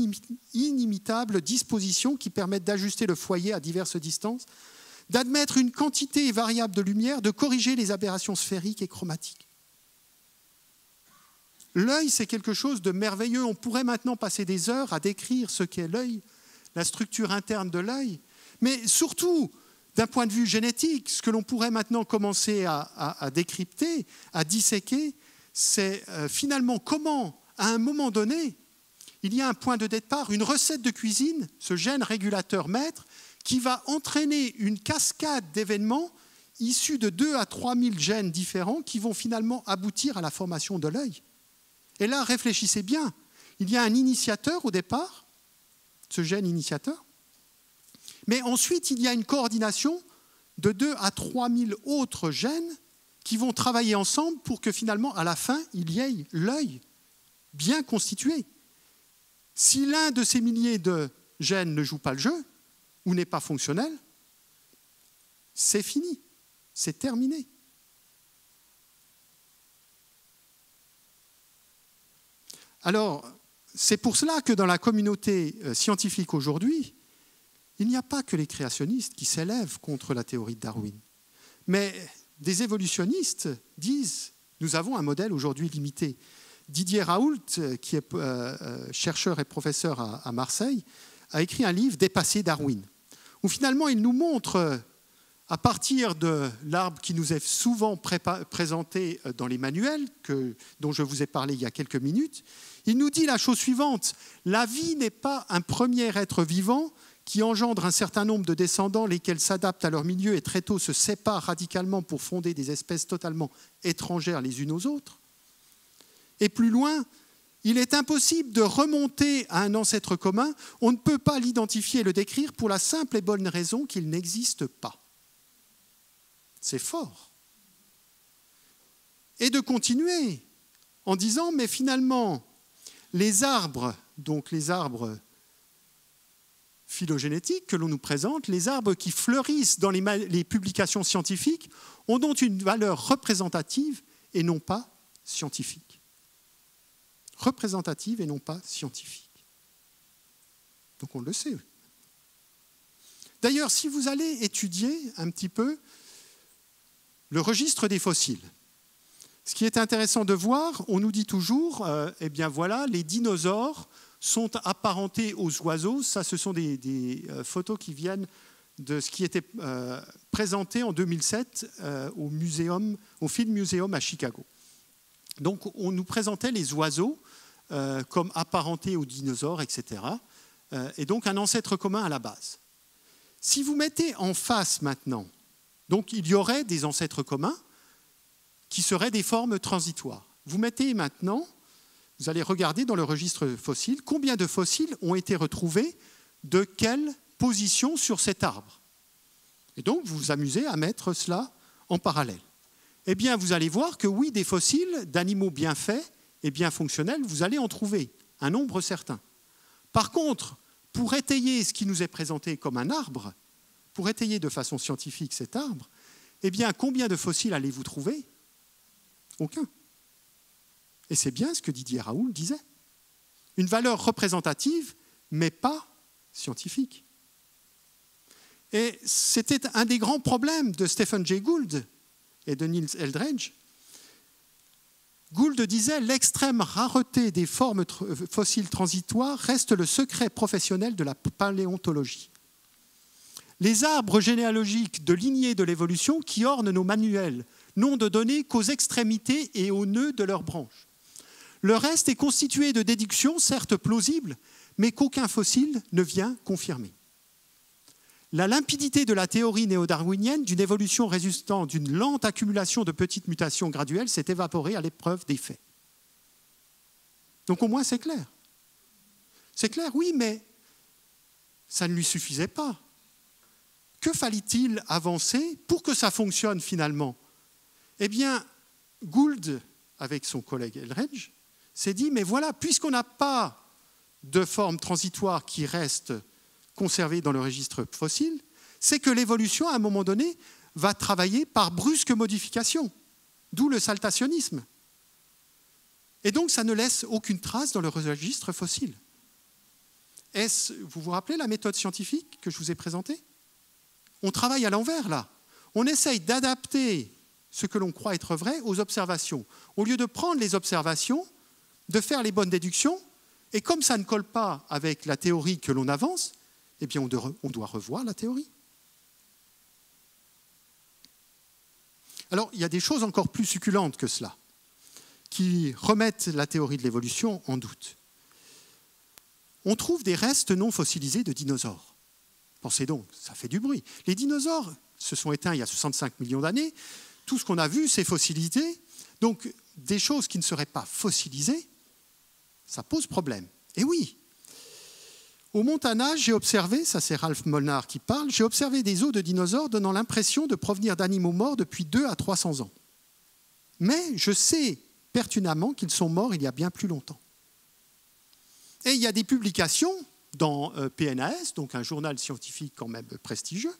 inimitables dispositions qui permettent d'ajuster le foyer à diverses distances, d'admettre une quantité variable de lumière, de corriger les aberrations sphériques et chromatiques. L'œil, c'est quelque chose de merveilleux. On pourrait maintenant passer des heures à décrire ce qu'est l'œil, la structure interne de l'œil, mais surtout, d'un point de vue génétique, ce que l'on pourrait maintenant commencer à décrypter, à disséquer, c'est finalement comment, à un moment donné, il y a un point de départ, une recette de cuisine, ce gène régulateur maître, qui va entraîner une cascade d'événements issus de 2 à 3 000 gènes différents qui vont finalement aboutir à la formation de l'œil. Et là, réfléchissez bien, il y a un initiateur au départ, ce gène initiateur, mais ensuite il y a une coordination de 2 à 3 000 autres gènes qui vont travailler ensemble pour que finalement, à la fin, il y ait l'œil bien constitué. Si l'un de ces milliers de gènes ne joue pas le jeu, ou n'est pas fonctionnel, c'est fini, c'est terminé. Alors, c'est pour cela que dans la communauté scientifique aujourd'hui, il n'y a pas que les créationnistes qui s'élèvent contre la théorie de Darwin, Mais des évolutionnistes disent, nous avons un modèle aujourd'hui limité. Didier Raoult, qui est chercheur et professeur à Marseille, a écrit un livre « Dépasser Darwin », où finalement il nous montre, à partir de l'arbre qui nous est souvent présenté dans les manuels, dont je vous ai parlé il y a quelques minutes, il nous dit la chose suivante: la vie n'est pas un premier être vivant qui engendre un certain nombre de descendants, lesquels s'adaptent à leur milieu et très tôt se séparent radicalement pour fonder des espèces totalement étrangères les unes aux autres. Et plus loin, il est impossible de remonter à un ancêtre commun, on ne peut pas l'identifier et le décrire pour la simple et bonne raison qu'il n'existe pas. C'est fort. Et de continuer en disant, mais finalement, les arbres, donc les arbres phylogénétiques que l'on nous présente, les arbres qui fleurissent dans les publications scientifiques, ont donc une valeur représentative et non pas scientifique. Représentative et non pas scientifique. Donc on le sait. D'ailleurs, si vous allez étudier un petit peu le registre des fossiles, ce qui est intéressant de voir, on nous dit toujours, eh bien voilà, les dinosaures sont apparentés aux oiseaux. Ça, ce sont des photos qui viennent de ce qui était présenté en 2007 au Field Museum à Chicago. Donc, on nous présentait les oiseaux comme apparentés aux dinosaures, etc. Et donc, un ancêtre commun à la base. Si vous mettez en face maintenant, donc il y aurait des ancêtres communs qui seraient des formes transitoires. Vous mettez maintenant, vous allez regarder dans le registre fossile, combien de fossiles ont été retrouvés de quelle position sur cet arbre. Et donc, vous vous amusez à mettre cela en parallèle. Eh bien, vous allez voir que oui, des fossiles d'animaux bien faits et bien fonctionnels, vous allez en trouver un nombre certain. Par contre, pour étayer ce qui nous est présenté comme un arbre, pour étayer de façon scientifique cet arbre, eh bien, combien de fossiles allez-vous trouver ? Aucun. Et c'est bien ce que Didier Raoult disait. Une valeur représentative, mais pas scientifique. Et c'était un des grands problèmes de Stephen Jay Gould et de Niels Eldredge. Gould disait « L'extrême rareté des formes fossiles transitoires reste le secret professionnel de la paléontologie. Les arbres généalogiques de lignée de l'évolution qui ornent nos manuels n'ont de données qu'aux extrémités et aux nœuds de leurs branches. Le reste est constitué de déductions, certes plausibles, mais qu'aucun fossile ne vient confirmer. La limpidité de la théorie néo-darwinienne d'une évolution résultant d'une lente accumulation de petites mutations graduelles s'est évaporée à l'épreuve des faits. » Donc au moins c'est clair. C'est clair, oui, mais ça ne lui suffisait pas. Que fallait-il avancer pour que ça fonctionne finalement ? Eh bien, Gould, avec son collègue Eldredge, s'est dit, mais voilà, puisqu'on n'a pas de forme transitoire qui reste conservée dans le registre fossile, c'est que l'évolution, à un moment donné, va travailler par brusque modification, d'où le saltationnisme. Et donc, ça ne laisse aucune trace dans le registre fossile. Vous vous rappelez la méthode scientifique que je vous ai présentée ? On travaille à l'envers, là. On essaye d'adapter ce que l'on croit être vrai aux observations. Au lieu de prendre les observations, de faire les bonnes déductions, et comme ça ne colle pas avec la théorie que l'on avance, eh bien on doit revoir la théorie. Alors, il y a des choses encore plus succulentes que cela, qui remettent la théorie de l'évolution en doute. On trouve des restes non fossilisés de dinosaures. Pensez donc, ça fait du bruit. Les dinosaures se sont éteints il y a 65 millions d'années. Tout ce qu'on a vu, c'est fossilisé. Donc, des choses qui ne seraient pas fossilisées, ça pose problème. Et oui, au Montana, j'ai observé, ça c'est Ralph Molnar qui parle, j'ai observé des os de dinosaures donnant l'impression de provenir d'animaux morts depuis 200 à 300 ans. Mais je sais pertinemment qu'ils sont morts il y a bien plus longtemps. Et il y a des publications dans PNAS, donc un journal scientifique quand même prestigieux,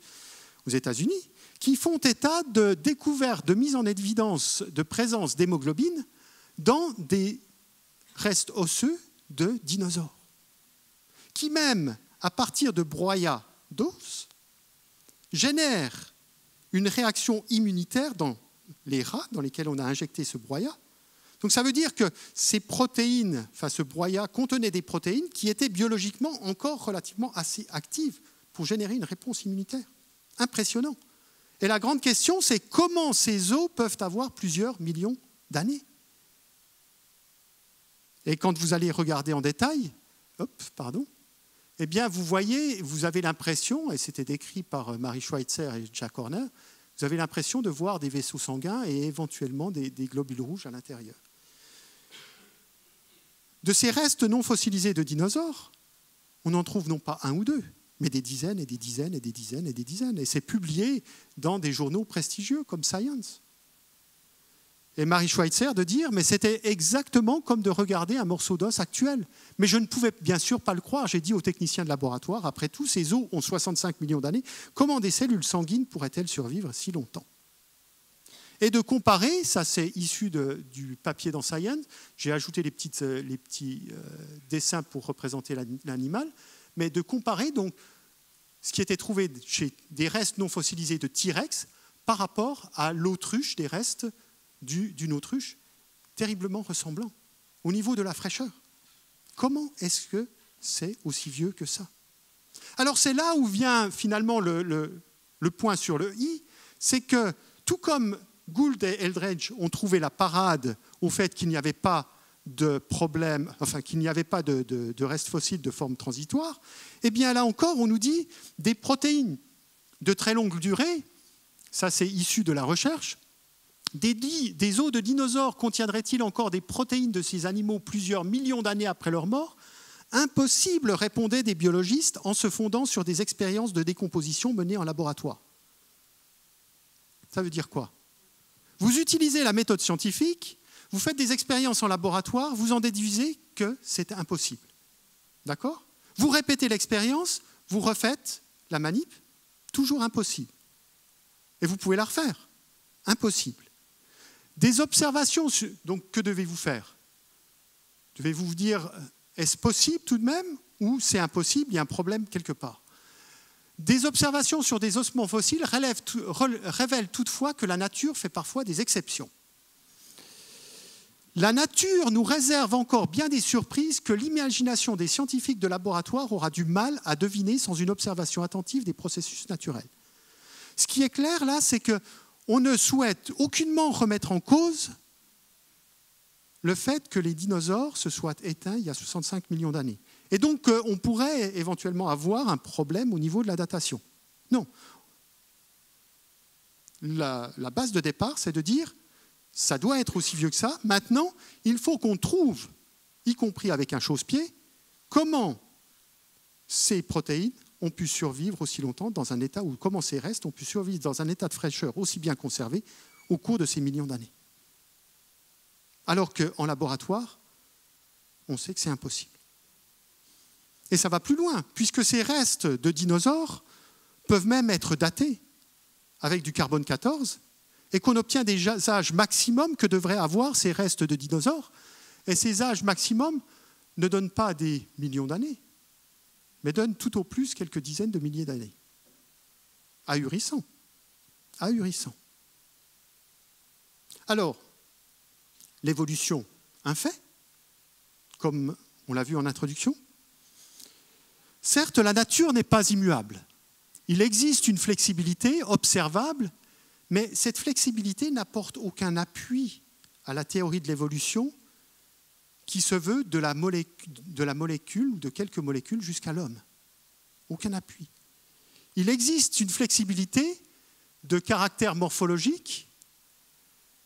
aux États-Unis, qui font état de découvertes, de mise en évidence de présence d'hémoglobine dans des restes osseux de dinosaures, qui même, à partir de broyats d'os, génèrent une réaction immunitaire dans les rats dans lesquels on a injecté ce broyat. Donc ça veut dire que ces protéines, enfin ce broyat contenait des protéines qui étaient biologiquement encore relativement assez actives pour générer une réponse immunitaire. Impressionnant. Et la grande question, c'est comment ces os peuvent avoir plusieurs millions d'années. Et quand vous allez regarder en détail, eh bien vous voyez, vous avez l'impression, et c'était décrit par Mary Schweitzer et Jack Horner, vous avez l'impression de voir des vaisseaux sanguins et éventuellement des globules rouges à l'intérieur. De ces restes non fossilisés de dinosaures, on en trouve non pas un ou deux, mais des dizaines et des dizaines et des dizaines et des dizaines. Et c'est publié dans des journaux prestigieux comme Science. Et Mary Schweitzer de dire, mais c'était exactement comme de regarder un morceau d'os actuel. Mais je ne pouvais bien sûr pas le croire. J'ai dit aux techniciens de laboratoire, après tout, ces os ont 65 millions d'années. Comment des cellules sanguines pourraient-elles survivre si longtemps ? Et de comparer, ça c'est issu du papier dans Science, j'ai ajouté les petits dessins pour représenter l'animal, mais de comparer donc ce qui était trouvé chez des restes non fossilisés de T-Rex par rapport à l'autruche, des restes d'une autruche, terriblement ressemblants au niveau de la fraîcheur. Comment est-ce que c'est aussi vieux que ça ? Alors c'est là où vient finalement le point sur le i, c'est que tout comme Gould et Eldredge ont trouvé la parade au fait qu'il n'y avait pas de problème, enfin qu'il n'y avait pas de restes fossiles de forme transitoire, eh bien là encore, on nous dit des protéines de très longue durée, ça c'est issu de la recherche, des os de dinosaures contiendraient-ils encore des protéines de ces animaux plusieurs millions d'années après leur mort ? Impossible, répondaient des biologistes en se fondant sur des expériences de décomposition menées en laboratoire. Ça veut dire quoi ? Vous utilisez la méthode scientifique, vous faites des expériences en laboratoire, vous en déduisez que c'est impossible. D'accord ? Vous répétez l'expérience, vous refaites la manip, toujours impossible. Et vous pouvez la refaire. Impossible. Des observations, donc que devez-vous faire ? Devez-vous vous dire, est-ce possible tout de même ou c'est impossible, il y a un problème quelque part ? Des observations sur des ossements fossiles révèlent toutefois que la nature fait parfois des exceptions. La nature nous réserve encore bien des surprises que l'imagination des scientifiques de laboratoire aura du mal à deviner sans une observation attentive des processus naturels. Ce qui est clair là, c'est qu'on ne souhaite aucunement remettre en cause le fait que les dinosaures se soient éteints il y a 65 millions d'années. Et donc, on pourrait éventuellement avoir un problème au niveau de la datation. Non. La base de départ, c'est de dire, ça doit être aussi vieux que ça. Maintenant, il faut qu'on trouve, y compris avec un chausse-pied, comment ces protéines ont pu survivre aussi longtemps dans un état, ou comment ces restes ont pu survivre dans un état de fraîcheur aussi bien conservé au cours de ces millions d'années. Alors qu'en laboratoire, on sait que c'est impossible. Et ça va plus loin, puisque ces restes de dinosaures peuvent même être datés avec du carbone 14 et qu'on obtient des âges maximums que devraient avoir ces restes de dinosaures. Et ces âges maximums ne donnent pas des millions d'années, mais donnent tout au plus quelques dizaines de milliers d'années. Ahurissant. Ahurissant. Alors, l'évolution, un fait, comme on l'a vu en introduction. Certes, la nature n'est pas immuable. Il existe une flexibilité observable, mais cette flexibilité n'apporte aucun appui à la théorie de l'évolution qui se veut de la molécule ou de quelques molécules jusqu'à l'homme. Aucun appui. Il existe une flexibilité de caractère morphologique,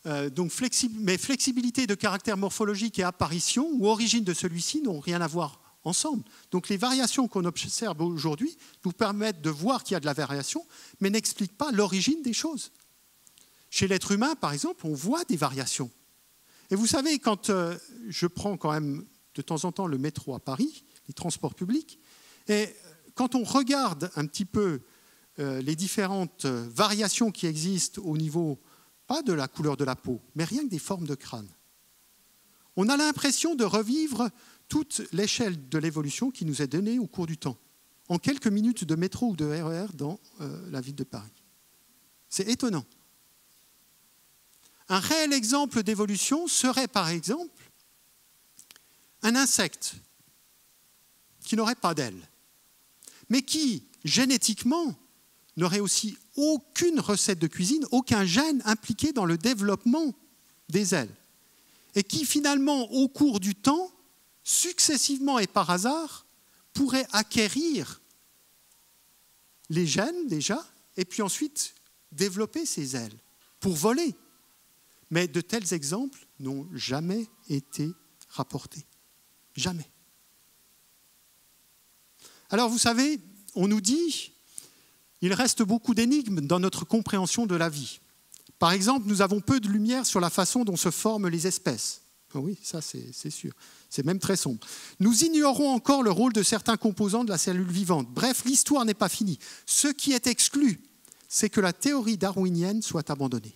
mais flexibilité de caractère morphologique et apparition ou origine de celui-ci n'ont rien à voir ensemble. Donc les variations qu'on observe aujourd'hui nous permettent de voir qu'il y a de la variation, mais n'expliquent pas l'origine des choses. Chez l'être humain, par exemple, on voit des variations. Et vous savez, quand je prends quand même de temps en temps le métro à Paris, les transports publics, et quand on regarde un petit peu les différentes variations qui existent au niveau, pas de la couleur de la peau, mais rien que des formes de crâne, on a l'impression de revivre toute l'échelle de l'évolution qui nous est donnée au cours du temps, en quelques minutes de métro ou de RER dans la ville de Paris. C'est étonnant. Un réel exemple d'évolution serait par exemple un insecte qui n'aurait pas d'ailes, mais qui, génétiquement, n'aurait aussi aucune recette de cuisine, aucun gène impliqué dans le développement des ailes, et qui finalement, au cours du temps, successivement et par hasard, pourrait acquérir les gènes déjà, et puis ensuite développer ses ailes pour voler. Mais de tels exemples n'ont jamais été rapportés. Jamais. Alors vous savez, on nous dit, il reste beaucoup d'énigmes dans notre compréhension de la vie. Par exemple, nous avons peu de lumière sur la façon dont se forment les espèces. Oui, ça c'est sûr. C'est même très sombre. Nous ignorons encore le rôle de certains composants de la cellule vivante. Bref, l'histoire n'est pas finie. Ce qui est exclu, c'est que la théorie darwinienne soit abandonnée.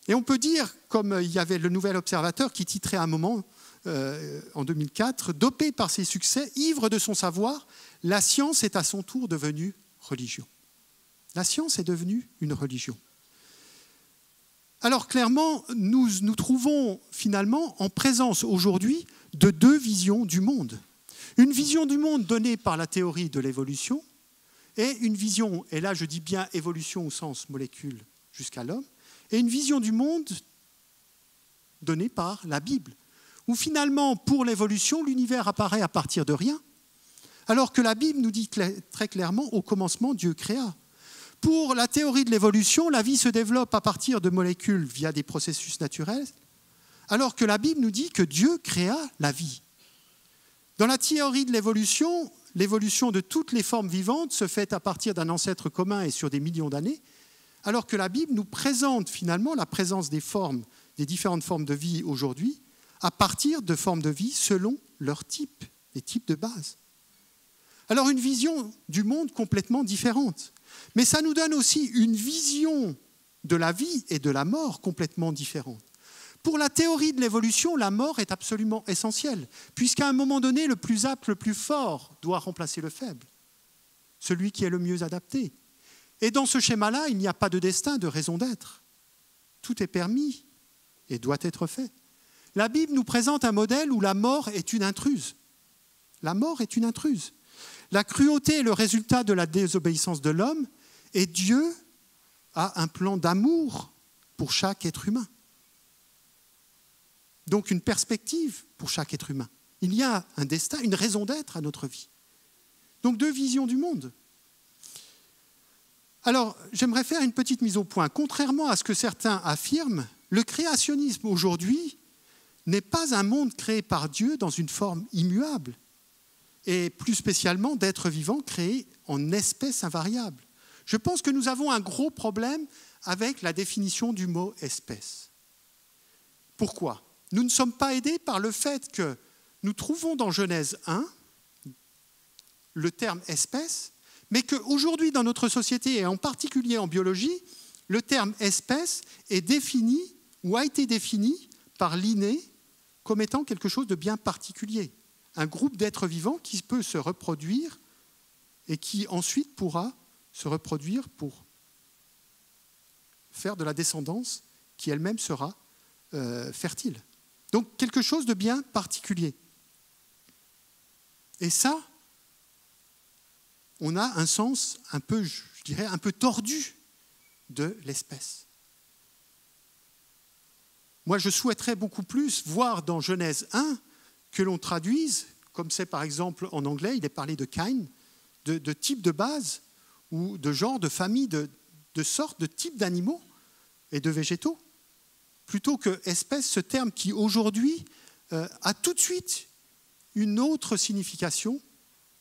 Et on peut dire, comme il y avait le Nouvel Observateur qui titrait à un moment, en 2004, dopé par ses succès, ivre de son savoir, la science est à son tour devenue religion. La science est devenue une religion. Alors clairement, nous nous trouvons finalement en présence aujourd'hui de deux visions du monde. Une vision du monde donnée par la théorie de l'évolution et une vision, et là je dis bien évolution au sens molécule jusqu'à l'homme, et une vision du monde donnée par la Bible, où finalement, pour l'évolution, l'univers apparaît à partir de rien, alors que la Bible nous dit très clairement, au commencement, Dieu créa. Pour la théorie de l'évolution, la vie se développe à partir de molécules via des processus naturels, alors que la Bible nous dit que Dieu créa la vie. Dans la théorie de l'évolution de toutes les formes vivantes se fait à partir d'un ancêtre commun et sur des millions d'années, alors que la Bible nous présente finalement la présence des différentes formes de vie aujourd'hui, à partir de formes de vie selon leur type, les types de base. Alors une vision du monde complètement différente. Mais ça nous donne aussi une vision de la vie et de la mort complètement différente. Pour la théorie de l'évolution, la mort est absolument essentielle, puisqu'à un moment donné, le plus apte, le plus fort doit remplacer le faible, celui qui est le mieux adapté. Et dans ce schéma-là, il n'y a pas de destin, de raison d'être. Tout est permis et doit être fait. La Bible nous présente un modèle où la mort est une intruse. La mort est une intruse. La cruauté est le résultat de la désobéissance de l'homme et Dieu a un plan d'amour pour chaque être humain. Donc une perspective pour chaque être humain. Il y a un destin, une raison d'être à notre vie. Donc deux visions du monde. Alors, j'aimerais faire une petite mise au point. Contrairement à ce que certains affirment, le créationnisme aujourd'hui n'est pas un monde créé par Dieu dans une forme immuable, et plus spécialement d'êtres vivants créés en espèces invariables. Je pense que nous avons un gros problème avec la définition du mot « espèce ». Pourquoi ? Nous ne sommes pas aidés par le fait que nous trouvons dans Genèse 1 le terme « espèce », mais qu'aujourd'hui dans notre société, et en particulier en biologie, le terme « espèce » est défini ou a été défini par Linné comme étant quelque chose de bien particulier. Un groupe d'êtres vivants qui peut se reproduire et qui ensuite pourra se reproduire pour faire de la descendance qui elle-même sera fertile. Donc quelque chose de bien particulier. Et ça, on a un sens un peu, je dirais, un peu tordu de l'espèce. Moi, je souhaiterais beaucoup plus voir dans Genèse 1 que l'on traduise, comme c'est par exemple en anglais, il est parlé de kind, de type de base, ou de genre, de famille, de sorte, de type d'animaux et de végétaux, plutôt que espèce, ce terme qui aujourd'hui a tout de suite une autre signification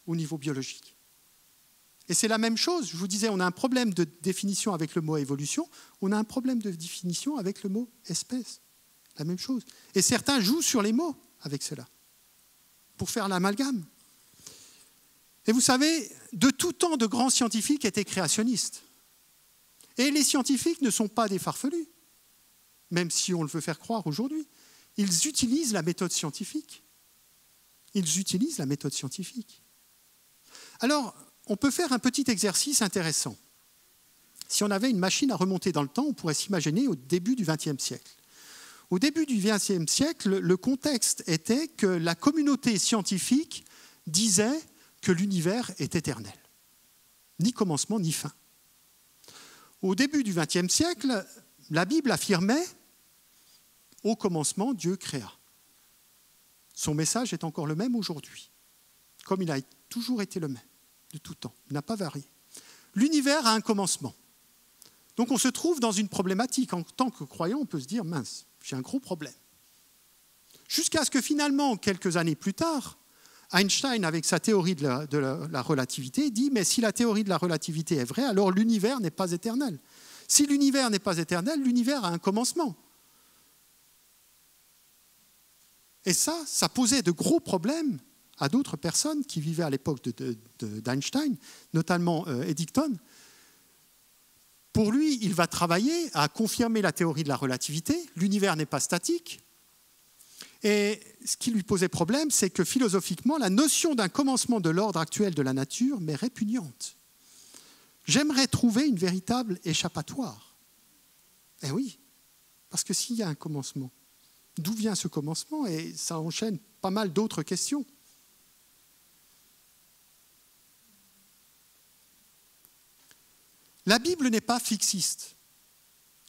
au niveau biologique. Et c'est la même chose, je vous disais, on a un problème de définition avec le mot évolution, on a un problème de définition avec le mot espèce. La même chose. Et certains jouent sur les mots avec cela, pour faire l'amalgame. Et vous savez, de tout temps, de grands scientifiques étaient créationnistes. Et les scientifiques ne sont pas des farfelus, même si on le veut faire croire aujourd'hui. Ils utilisent la méthode scientifique. Ils utilisent la méthode scientifique. Alors, on peut faire un petit exercice intéressant. Si on avait une machine à remonter dans le temps, on pourrait s'imaginer au début du XXe siècle. Au début du XXe siècle, le contexte était que la communauté scientifique disait que l'univers est éternel. Ni commencement, ni fin. Au début du XXe siècle, la Bible affirmait « Au commencement, Dieu créa ». Son message est encore le même aujourd'hui, comme il a toujours été le même, de tout temps. Il n'a pas varié. L'univers a un commencement. Donc on se trouve dans une problématique. En tant que croyant, on peut se dire « Mince, j'ai un gros problème ». Jusqu'à ce que finalement, quelques années plus tard, Einstein, avec sa théorie de la relativité, dit « Mais si la théorie de la relativité est vraie, alors l'univers n'est pas éternel. Si l'univers n'est pas éternel, l'univers a un commencement. » Et ça posait de gros problèmes à d'autres personnes qui vivaient à l'époque d'Einstein, notamment Eddington. Pour lui, il va travailler à confirmer la théorie de la relativité. L'univers n'est pas statique. Et ce qui lui posait problème, c'est que philosophiquement, la notion d'un commencement de l'ordre actuel de la nature m'est répugnante. J'aimerais trouver une véritable échappatoire. Eh oui, parce que s'il y a un commencement, d'où vient ce commencement? Et ça enchaîne pas mal d'autres questions. La Bible n'est pas fixiste.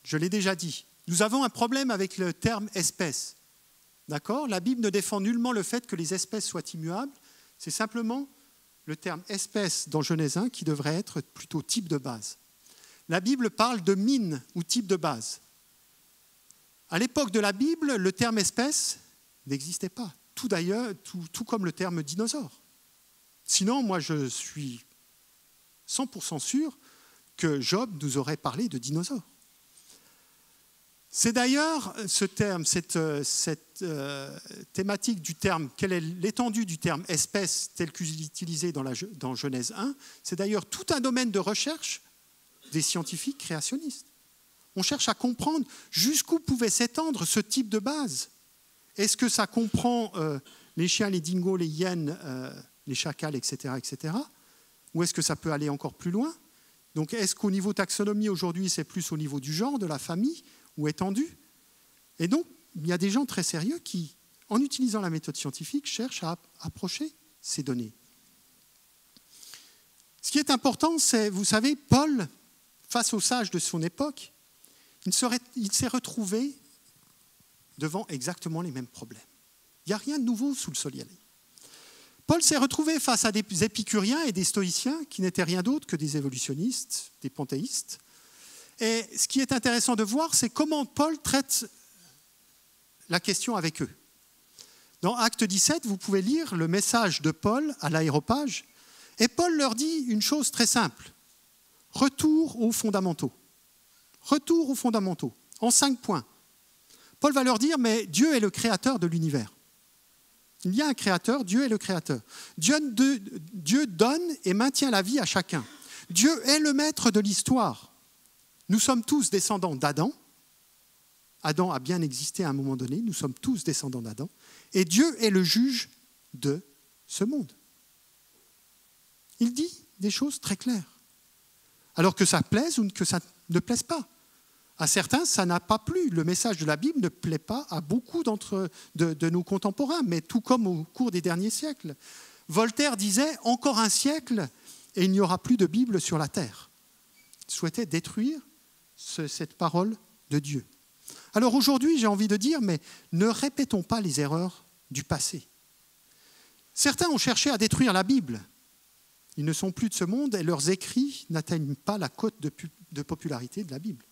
Je l'ai déjà dit. Nous avons un problème avec le terme « espèce ». D'accord ? La Bible ne défend nullement le fait que les espèces soient immuables. C'est simplement le terme « espèce » dans Genèse 1 qui devrait être plutôt type de base. La Bible parle de mine ou type de base. À l'époque de la Bible, le terme « espèce » n'existait pas. Tout comme le terme « dinosaure ». Sinon, moi, je suis 100% sûr que Job nous aurait parlé de dinosaures. C'est d'ailleurs ce terme, cette thématique du terme, quelle est l'étendue du terme espèce tel qu'il est utilisé dans Genèse 1, c'est d'ailleurs tout un domaine de recherche des scientifiques créationnistes. On cherche à comprendre jusqu'où pouvait s'étendre ce type de base. Est-ce que ça comprend les chiens, les dingos, les hyènes, les chacals, etc., etc. Ou est-ce que ça peut aller encore plus loin? Donc, est-ce qu'au niveau taxonomie, aujourd'hui, c'est plus au niveau du genre, de la famille, ou étendu? Et donc, il y a des gens très sérieux qui, en utilisant la méthode scientifique, cherchent à approcher ces données. Ce qui est important, c'est, vous savez, Paul, face aux sages de son époque, il s'est retrouvé devant exactement les mêmes problèmes. Il n'y a rien de nouveau sous le soleil. Paul s'est retrouvé face à des épicuriens et des stoïciens qui n'étaient rien d'autre que des évolutionnistes, des panthéistes. Et ce qui est intéressant de voir, c'est comment Paul traite la question avec eux. Dans Acte 17, vous pouvez lire le message de Paul à l'Aréopage. Et Paul leur dit une chose très simple. Retour aux fondamentaux. Retour aux fondamentaux, en 5 points. Paul va leur dire, mais Dieu est le créateur de l'univers. Il y a un créateur, Dieu est le créateur. Dieu donne et maintient la vie à chacun. Dieu est le maître de l'histoire. Nous sommes tous descendants d'Adam. Adam a bien existé à un moment donné. Nous sommes tous descendants d'Adam. Et Dieu est le juge de ce monde. Il dit des choses très claires. Alors que ça plaise ou que ça ne plaise pas. À certains, ça n'a pas plu. Le message de la Bible ne plaît pas à beaucoup de nos contemporains, mais tout comme au cours des derniers siècles. Voltaire disait « Encore un siècle et il n'y aura plus de Bible sur la terre ». Il souhaitait détruire cette parole de Dieu. Alors aujourd'hui, j'ai envie de dire, mais ne répétons pas les erreurs du passé. Certains ont cherché à détruire la Bible. Ils ne sont plus de ce monde et leurs écrits n'atteignent pas la cote de popularité de la Bible.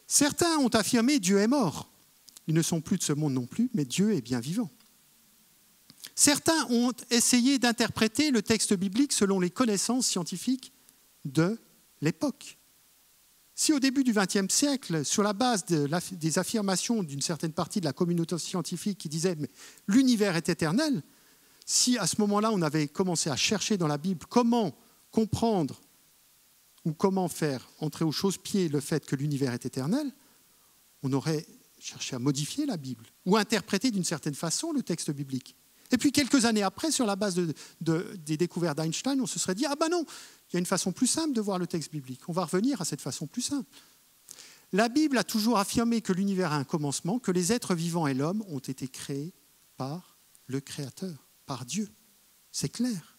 Certains ont affirmé Dieu est mort. Ils ne sont plus de ce monde non plus, mais Dieu est bien vivant. Certains ont essayé d'interpréter le texte biblique selon les connaissances scientifiques de l'époque. Si au début du XXe siècle, sur la base des affirmations d'une certaine partie de la communauté scientifique qui disait « l'univers est éternel », si à ce moment-là on avait commencé à chercher dans la Bible comment comprendre ou comment faire entrer aux chausse-pieds le fait que l'univers est éternel, on aurait cherché à modifier la Bible ou à interpréter d'une certaine façon le texte biblique. Et puis quelques années après, sur la base des découvertes d'Einstein, on se serait dit « Ah ben non, Il y a une façon plus simple de voir le texte biblique. On va revenir à cette façon plus simple. La Bible a toujours affirmé que l'univers a un commencement, que les êtres vivants et l'homme ont été créés par le Créateur, par Dieu. C'est clair.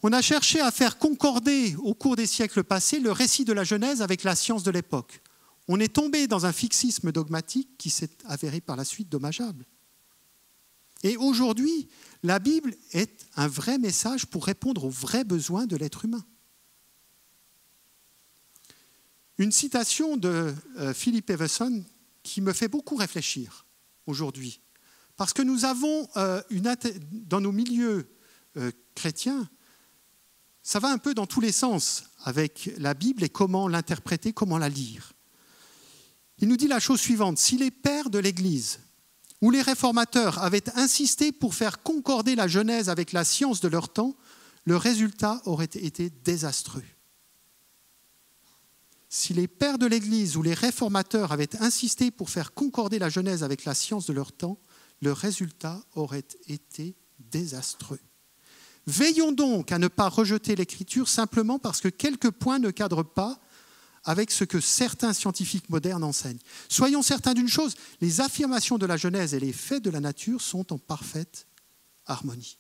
On a cherché à faire concorder au cours des siècles passés le récit de la Genèse avec la science de l'époque. On est tombé dans un fixisme dogmatique qui s'est avéré par la suite dommageable. Et aujourd'hui, la Bible est un vrai message pour répondre aux vrais besoins de l'être humain. Une citation de Philip Evison qui me fait beaucoup réfléchir aujourd'hui. Parce que nous avons, dans nos milieux chrétiens, ça va un peu dans tous les sens avec la Bible et comment l'interpréter, comment la lire. Il nous dit la chose suivante: si les pères de l'Église ou les réformateurs avaient insisté pour faire concorder la Genèse avec la science de leur temps, le résultat aurait été désastreux. Si les pères de l'Église ou les réformateurs avaient insisté pour faire concorder la Genèse avec la science de leur temps, le résultat aurait été désastreux. Veillons donc à ne pas rejeter l'Écriture simplement parce que quelques points ne cadrent pas avec ce que certains scientifiques modernes enseignent. Soyons certains d'une chose, les affirmations de la Genèse et les faits de la nature sont en parfaite harmonie.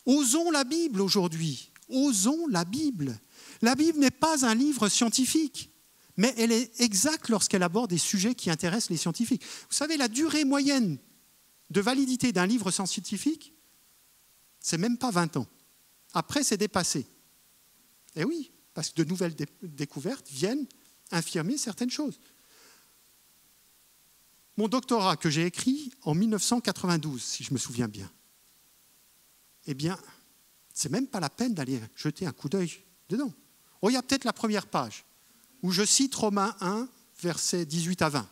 Osons la Bible aujourd'hui, osons la Bible. La Bible n'est pas un livre scientifique, mais elle est exacte lorsqu'elle aborde des sujets qui intéressent les scientifiques. Vous savez, la durée moyenne de validité d'un livre scientifique, c'est même pas 20 ans. Après, c'est dépassé. Eh oui, parce que de nouvelles découvertes viennent infirmer certaines choses. Mon doctorat que j'ai écrit en 1992, si je me souviens bien, eh bien, c'est même pas la peine d'aller jeter un coup d'œil dedans. Oh, il y a peut-être la première page, où je cite Romains 1, versets 18 à 20.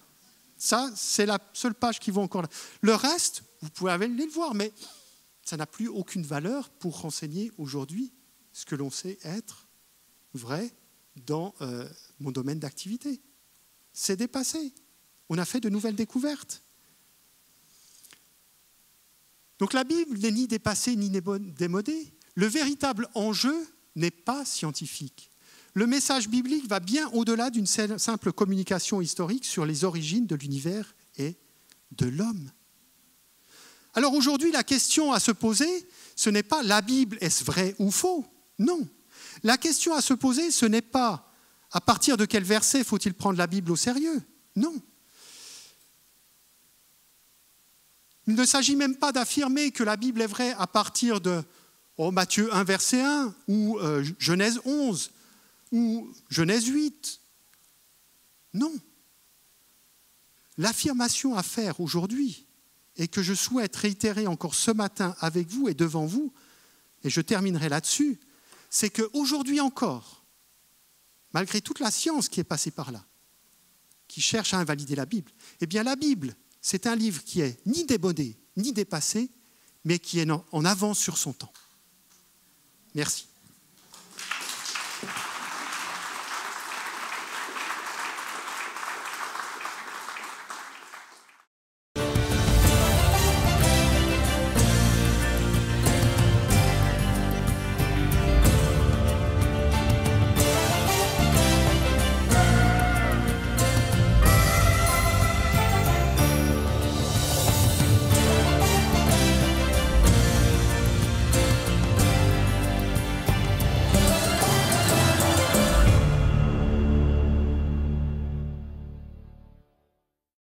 Ça, c'est la seule page qui vaut encore là. Le reste, vous pouvez aller le voir, mais ça n'a plus aucune valeur pour renseigner aujourd'hui ce que l'on sait être vrai dans mon domaine d'activité. C'est dépassé. On a fait de nouvelles découvertes. Donc la Bible n'est ni dépassée ni démodée. Le véritable enjeu n'est pas scientifique. Le message biblique va bien au-delà d'une simple communication historique sur les origines de l'univers et de l'homme. Alors aujourd'hui, la question à se poser, ce n'est pas la Bible, est-ce vrai ou faux? Non. La question à se poser, ce n'est pas à partir de quel verset faut-il prendre la Bible au sérieux? Non. Il ne s'agit même pas d'affirmer que la Bible est vraie à partir de Matthieu 1, verset 1, ou Genèse 11, ou Genèse 8. Non. L'affirmation à faire aujourd'hui, et que je souhaite réitérer encore ce matin avec vous et devant vous, et je terminerai là-dessus, c'est qu'aujourd'hui encore, malgré toute la science qui est passée par là, qui cherche à invalider la Bible, eh bien la Bible, c'est un livre qui est ni démodé, ni dépassé, mais qui est en avance sur son temps. Merci.